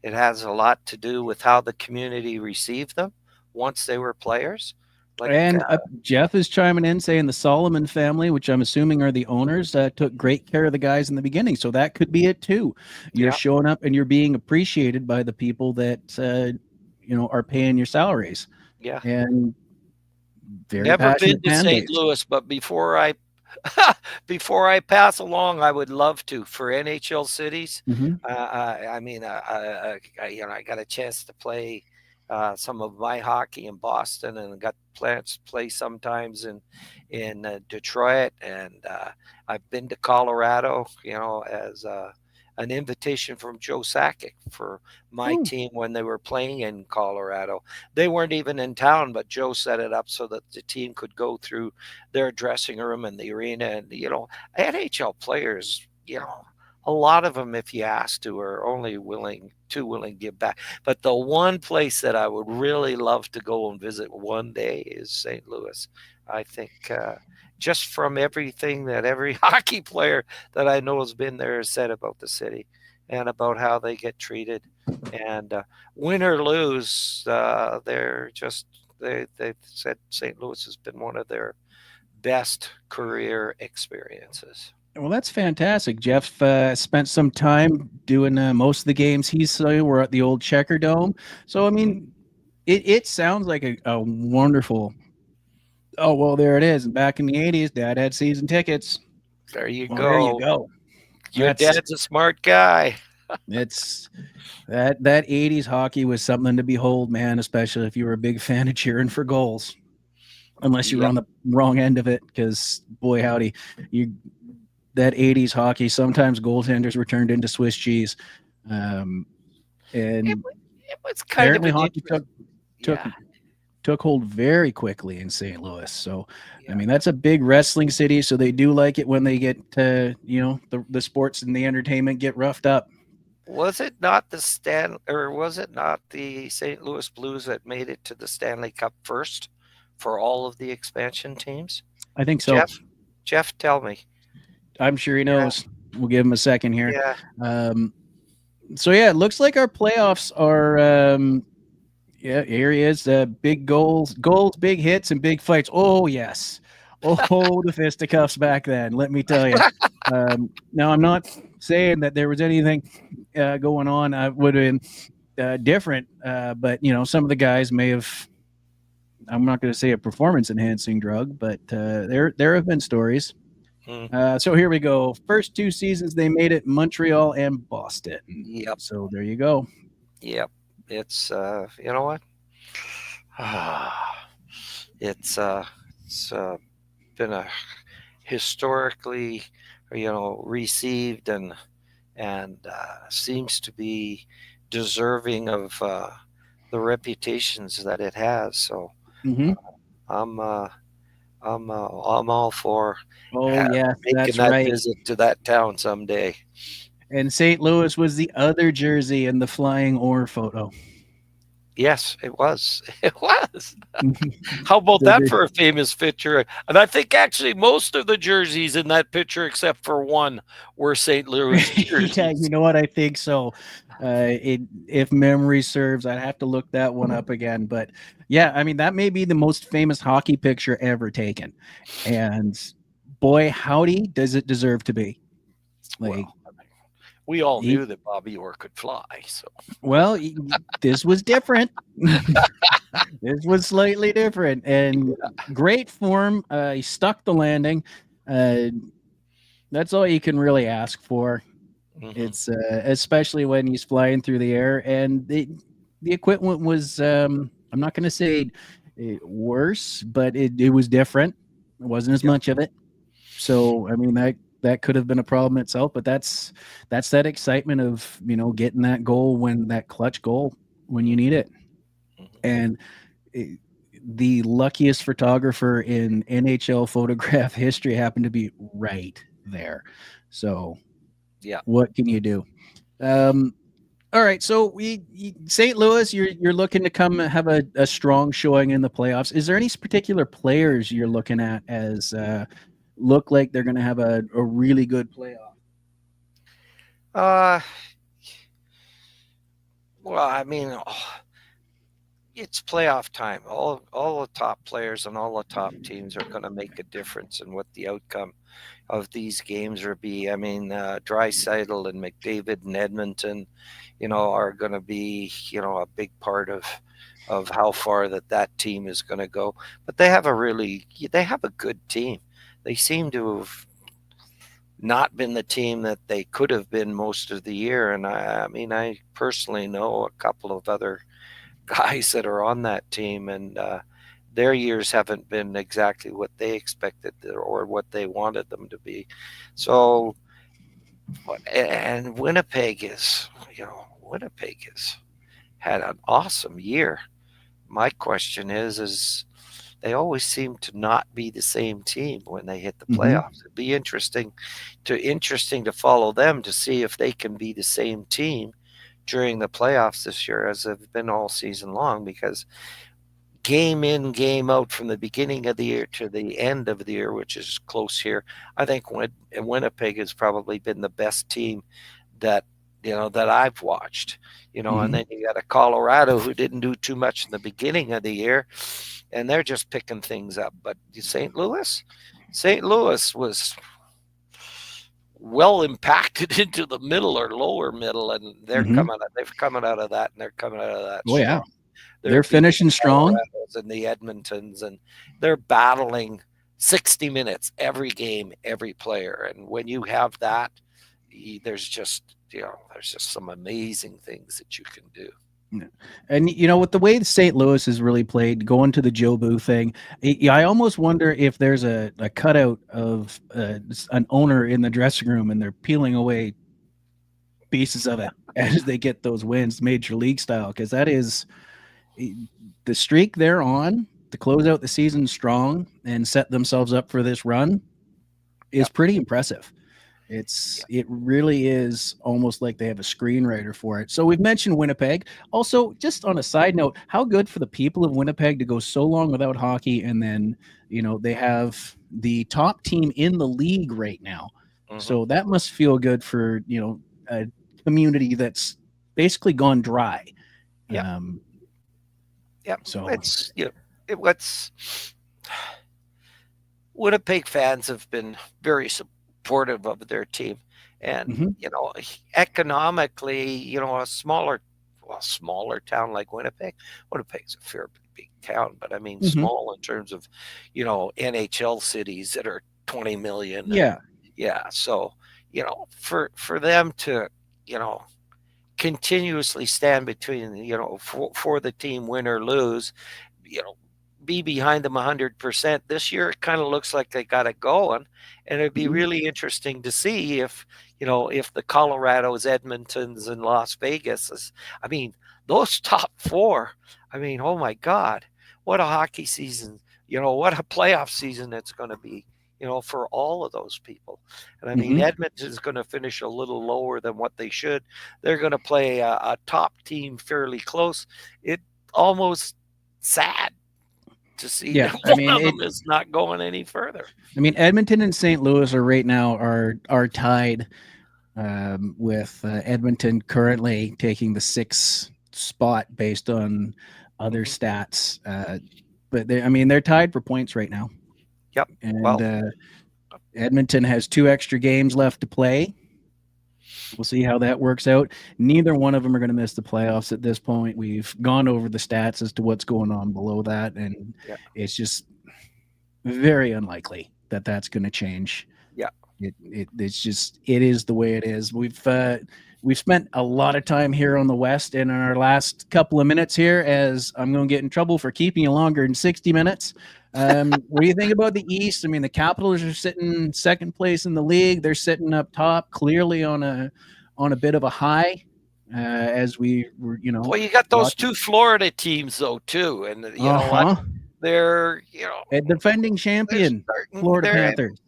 It has a lot to do with how the community received them once they were players. Like, And Jeff is chiming in saying the Solomon family, which I'm assuming are the owners, took great care of the guys in the beginning. So that could be it too. You're yeah, showing up and you're being appreciated by the people that are paying your salaries, yeah. and very Never been passionate to fan St. base. Louis, but before I before I pass along, I would love to for NHL cities. Mm-hmm. I mean, I got a chance to play some of my hockey in Boston, and got plans to play sometimes in Detroit, and I've been to Colorado. As an invitation from Joe Sakic for my Oh, team when they were playing in Colorado. They weren't even in town, but Joe set it up so that the team could go through their dressing room and the arena. And, NHL players, a lot of them, if you ask to, are only too willing to give back. But the one place that I would really love to go and visit one day is St. Louis. I think just from everything that every hockey player that I know has been there has said about the city and about how they get treated. And win or lose, they've said St. Louis has been one of their best career experiences. well, that's fantastic. Jeff spent some time doing most of the games were at the old Checker Dome. So, I Mhm. mean, it sounds like a wonderful. Oh, well, there it is. Back in the 80s, Dad had season tickets. There you Well, there you go. go. Your That's dad's a smart guy. it's that 80s hockey was something to behold, man, especially if you were a big fan of cheering for goals. Unless you were Yep. on the wrong end of it, because boy howdy, you that 80s hockey, sometimes goaltenders were turned into Swiss cheese. Um, It, and it was kind of apparently an hockey interest. took Yeah. took hold very quickly in St. Louis. So, I Yeah. mean, that's a big wrestling city. So they do like it when they get, the sports and the entertainment get roughed up. Was it not was it not the St. Louis Blues that made it to the Stanley Cup first for all of the expansion teams? I think so. Jeff, Jeff, tell me. I'm sure he Yeah. knows. We'll give him a second here. Yeah. Um, so yeah, it looks like our playoffs are. Yeah, here he is. Big goals, big hits, and big fights. Oh yes. Oh, the fisticuffs back then. Let me tell you. Now I'm not saying that there was anything going on. I would have been different, but some of the guys may have. I'm not going to say a performance enhancing drug, but there have been stories. Mm, So here we go. First 2 seasons they made it Montreal and Boston. yep. So there you go. Yep. It's you know what? It's been a historically, received, and seems to be deserving of the reputations that it has. So Hmm. I'm uh, I'm all for Oh yes, making that's that right. visit to that town someday. And St. Louis was the other jersey in the flying oar photo. Yes, it was. It was. How about So that for a famous picture? And I think actually most of the jerseys in that picture, except for one, were St. Louis yeah, you jerseys. know what? I think so. If memory serves, I'd have to look that one up again. But yeah, I mean that may be the most famous hockey picture ever taken, and boy, howdy, does it deserve to be! Like, Well, We all He, knew that Bobby Orr could fly. So well, this was different. This was slightly different and great form. He stuck the landing. Uh, that's all you can really ask for. It's especially when he's flying through the air, and the equipment was. I'm not going to say worse, but it was different. It wasn't as yeah. much of it. So I mean that could have been a problem itself, but that's that excitement of getting that goal when that clutch goal when you need it, and it, the luckiest photographer in NHL photograph history happened to be right there. So Yeah. what can you do? All right, so St. Louis, you're looking to come have a strong showing in the playoffs. Is there any particular players you're looking at as look like they're going to have a really good playoff? Uh, well, I mean, it's playoff time. All the top players and all the top teams are going to make a difference in what the outcome of these games will be. I mean, Draisaitl and McDavid and Edmonton, are going to be, a big part of how far that team is going to go. But they have a good team. They seem to have not been the team that they could have been most of the year. And I mean, I personally know a couple of other guys that are on that team, and their years haven't been exactly what they expected or what they wanted them to be. So, and Winnipeg has had an awesome year. My question is they always seem to not be the same team when they hit the playoffs. It'd be interesting to follow them to see if they can be the same team during the playoffs this year as they've been all season long, because game in, game out from the beginning of the year to the end of the year, which is close here, I think Winnipeg has probably been the best team that that I've watched. And then you got a Colorado who didn't do too much in the beginning of the year, and they're just picking things up. But St. Louis was well impacted into the middle or lower middle, and they've coming out of that, and they're coming out of that Oh strong. yeah, they're finishing strong. And the Edmontons, and they're battling 60 minutes every game, every player. And when you have that, there's just some amazing things that you can do. And with the way St. Louis has really played, going to the Joe Boo thing, I almost wonder if there's a cutout of an owner in the dressing room, and they're peeling away pieces of it as they get those wins, major league style, because that is the streak they're on to close out the season strong and set themselves up for this run is pretty impressive. It really is almost like they have a screenwriter for it. So we've mentioned Winnipeg. Also, just on a side note, how good for the people of Winnipeg to go so long without hockey, and then they have the top team in the league right now. So that must feel good for a community that's basically gone dry. Yeah. So Winnipeg fans have been very supportive of their team, and economically, a smaller town like Winnipeg's a fair big town, but I mean small in terms of NHL cities that are 20 million. So for them to continuously stand between for the team, win or lose, be behind them 100%. This year, it kind of looks like they got it going, and it'd be really interesting to see if the Colorados, Edmontons, and Las Vegas I mean, those top four. I mean, oh my God, what a hockey season! What a playoff season it's going to be. For all of those people. And I mean, Edmonton is going to finish a little lower than what they should. They're going to play a top team fairly close. It almost sad to see that one of them is not going any further. I mean, Edmonton and St. Louis are right now are tied with Edmonton currently taking the 6th spot based on other stats. But they're tied for points right now. Yep. And Edmonton has 2 extra games left to play. We'll see how that works out. Neither one of them are going to miss the playoffs at this point. We've gone over the stats as to what's going on below that, and Yeah. it's just very unlikely that that's going to change. Yeah. It's just it is the way it is. We've spent a lot of time here on the West, and in our last couple of minutes here, as I'm going to get in trouble for keeping you longer than 60 minutes. What do you think about the East? I mean, the Capitals are sitting second place in the league. They're sitting up top, clearly on a bit of a high. As we were, Well, you got those watching. two Florida teams though too, and you know what? Uh-huh. They're A defending champion, Florida Panthers.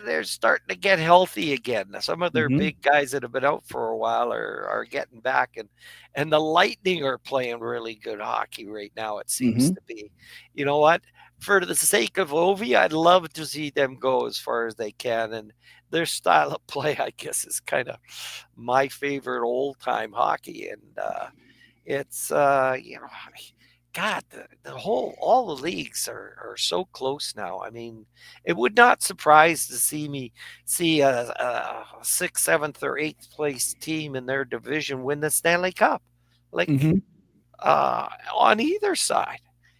they're starting to get healthy again. Some of their Mm-hmm. big guys that have been out for a while are getting back, and the Lightning are playing really good hockey right now. It seems Mm-hmm. to be. You know what? For the sake of Ovi, I'd love to see them go as far as they can, and their style of play, I guess, is kind of my favorite old time hockey, and it's God, all the leagues are so close now. I mean, it would not surprise to see a sixth, seventh, or eighth place team in their division win the Stanley Cup, like Mm-hmm. on either side.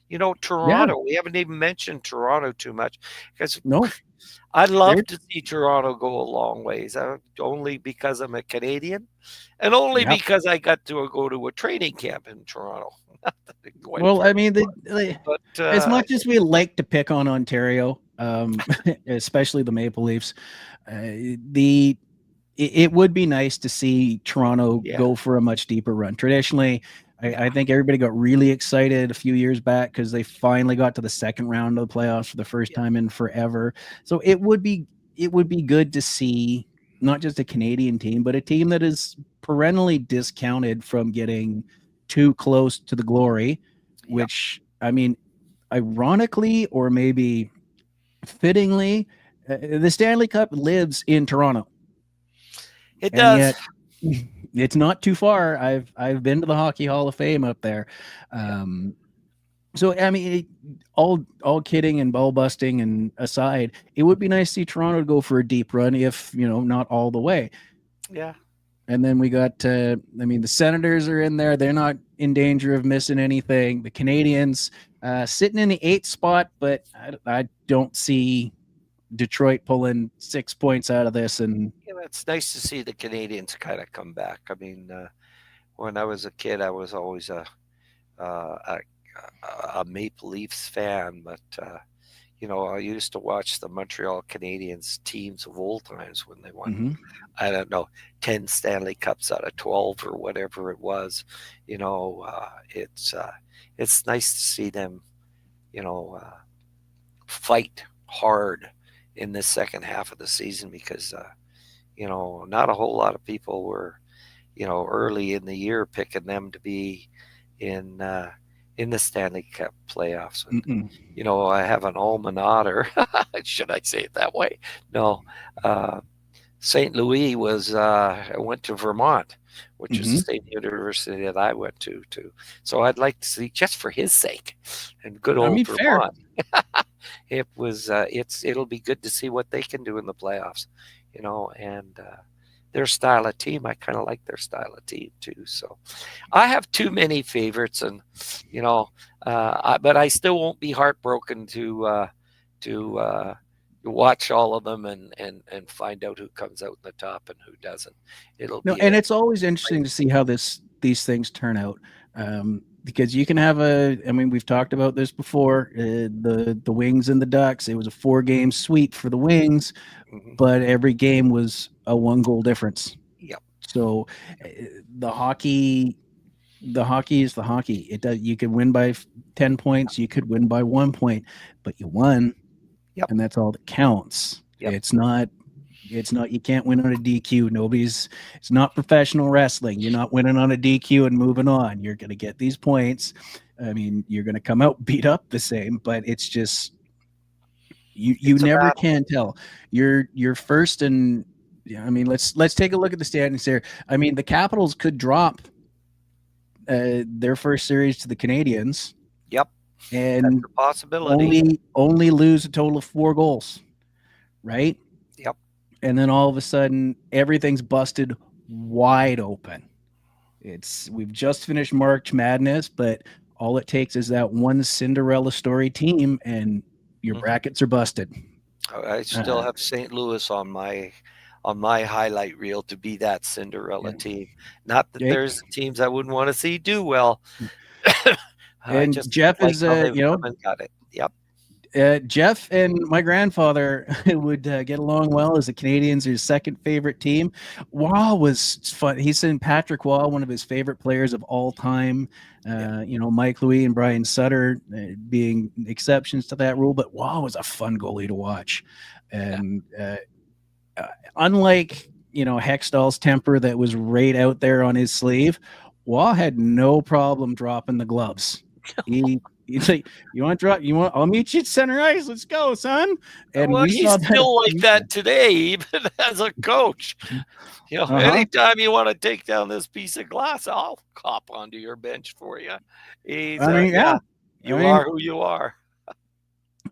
Yeah. Toronto. We haven't even mentioned Toronto too much because No. I'd love They're to see Toronto go a long ways, only because I'm a Canadian, and only yeah. because I got to go to a training camp in Toronto. Quite Well, I frankly, mean, but as much as we like to pick on Ontario, especially the Maple Leafs, it would be nice to see Toronto yeah, go for a much deeper run. Traditionally, yeah, I think everybody got really excited a few years back because they finally got to the second round of the playoffs for the first yeah, time in forever. So it would be good to see not just a Canadian team, but a team that is perennially discounted from getting too close to the glory, yeah. which I mean, ironically or maybe fittingly, the Stanley Cup lives in Toronto, It and does. yet it's not too far. I've been to the Hockey Hall of Fame up there. Yeah, So I mean, all kidding and ball busting and aside, it would be nice to see Toronto go for a deep run, if not all the way. yeah. And then we got, I mean, the Senators are in there. They're not in danger of missing anything. The Canadians sitting in the eighth spot, but I don't see Detroit pulling 6 points out of this. And It's nice to see the Canadians kind of come back. I mean, when I was a kid, I was always uh, a, a Maple Leafs fan, but I used to watch the Montreal Canadiens teams of old times when they won. mm-hmm. I don't know, 10 Stanley Cups out of 12 or whatever it was. It's nice to see them, you know, uh, fight hard in this second half of the season because, not a whole lot of people were, early in the year picking them to be in in the Stanley Cup playoffs. And Mm-mm. I have an alma mater. Should I say it that way? No. St. Louis went to Vermont, which is the Mm-hmm. same university that I went to too. So I'd like to see, just for his sake, and good I old mean, fair. Vermont. It'll be good to see what they can do in the playoffs, and their style of team. I kind of like their style of team too. So I have too many favorites, and but I still won't be heartbroken to watch all of them and find out who comes out in the top and who doesn't. It'll No, be and a it's always interesting to see how these things turn out. Because you can have I mean, we've talked about this before. The Wings and the Ducks. It was a 4-game sweep for the Wings, mhm. but every game was a 1-goal difference. Yep, So uh, the hockey, the hockey is the hockey. It does. You could win by 10 points. You could win by 1 point, but you won, yep, and that's all that counts. yep. It's not, you can't win on a DQ. It's not professional wrestling. You're not winning on a DQ and moving on. You're going to get these points. I mean, you're going to come out beat up the same, but it's just, you It's a never battle. can tell. You're first, and yeah, I mean, let's take a look at the standings here. I mean, the Capitals could drop their first series to the Canadians Yep, that's and a possibility. only lose a total of 4 goals, right? Yep, And then all of a sudden everything's busted wide open. We've just finished March Madness, but all it takes is that one Cinderella story team, and your Mhm. brackets are busted. I still have St. Louis on my highlight reel to be that Cinderella Yeah. team. Not that Jake there's teams I wouldn't want to see do well. I and just Jeff like is, how they've come and got it. Yep. Jeff and my grandfather would get along well as the Canadians are his second favorite team. Wall was fun. He said Patrick Wall, one of his favorite players of all time. Yeah. Mike Louis and Brian Sutter being exceptions to that rule, but Wall was a fun goalie to watch. Yeah. And unlike Hextall's temper that was right out there on his sleeve, Wall had no problem dropping the gloves. He's like, you want to drop? You want? I'll meet you at center ice. Let's go, son. And Well, we he's saw that. still like that today, even as a coach. Anytime you want to take down this piece of glass, I'll hop onto your bench for you. He's, Yeah. You are who you are.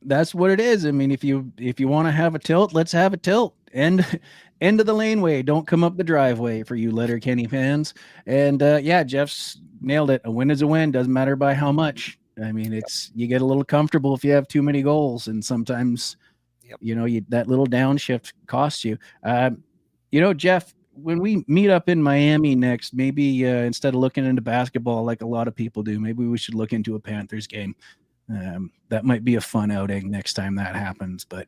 That's what it is. I mean, if you want to have a tilt, let's have a tilt. End of the laneway. Don't come up the driveway for you Letterkenny fans. And Jeff's nailed it. A win is a win. Doesn't matter by how much. I mean, you get a little comfortable if you have too many goals, and sometimes, that little downshift costs you. Jeff, when we meet up in Miami next, maybe instead of looking into basketball like a lot of people do, maybe we should look into a Panthers game. That might be a fun outing next time that happens, but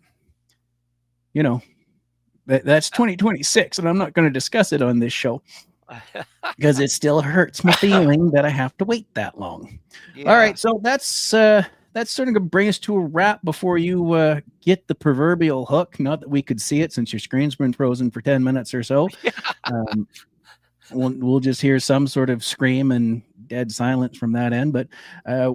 that's 2026, and I'm not going to discuss it on this show because it still hurts my feeling that I have to wait that long. Yeah. All right, so that's sort of going to bring us to a wrap before you get the proverbial hook. Not that we could see it since your screen's been frozen for 10 minutes or so. Yeah. We'll just hear some sort of scream and dead silence from that end, but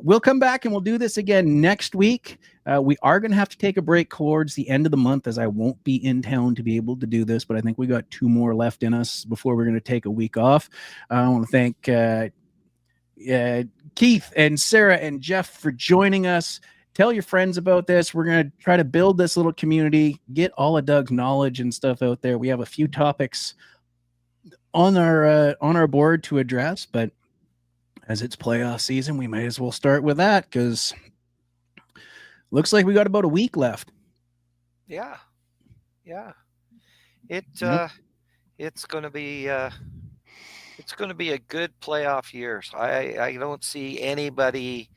we'll come back and we'll do this again next week. We are going to have to take a break towards the end of the month, as I won't be in town to be able to do this, but I think we got 2 more left in us before we're going to take a week off. I want to thank Keith and Sarah and Jeff for joining us. Tell your friends about this. We're going to try to build this little community, get all of Doug's knowledge and stuff out there. We have a few topics on our board to address, but as it's playoff season, we might as well start with that because looks like we got about a week left. Yeah. It's going to be a good playoff year. So I don't see anybody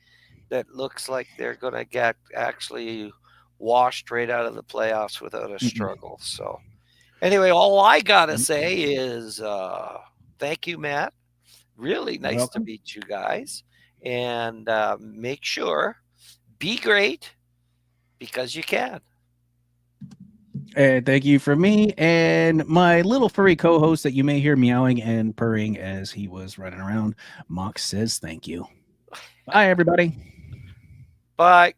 that looks like they're going to get actually washed right out of the playoffs without a struggle. So anyway, all I got to say is thank you, Matt. Really nice to meet you guys. And make sure, be great because you can. And thank you from me and my little furry co-host that you may hear meowing and purring as he was running around. Mox says thank you. Bye, everybody. Bye.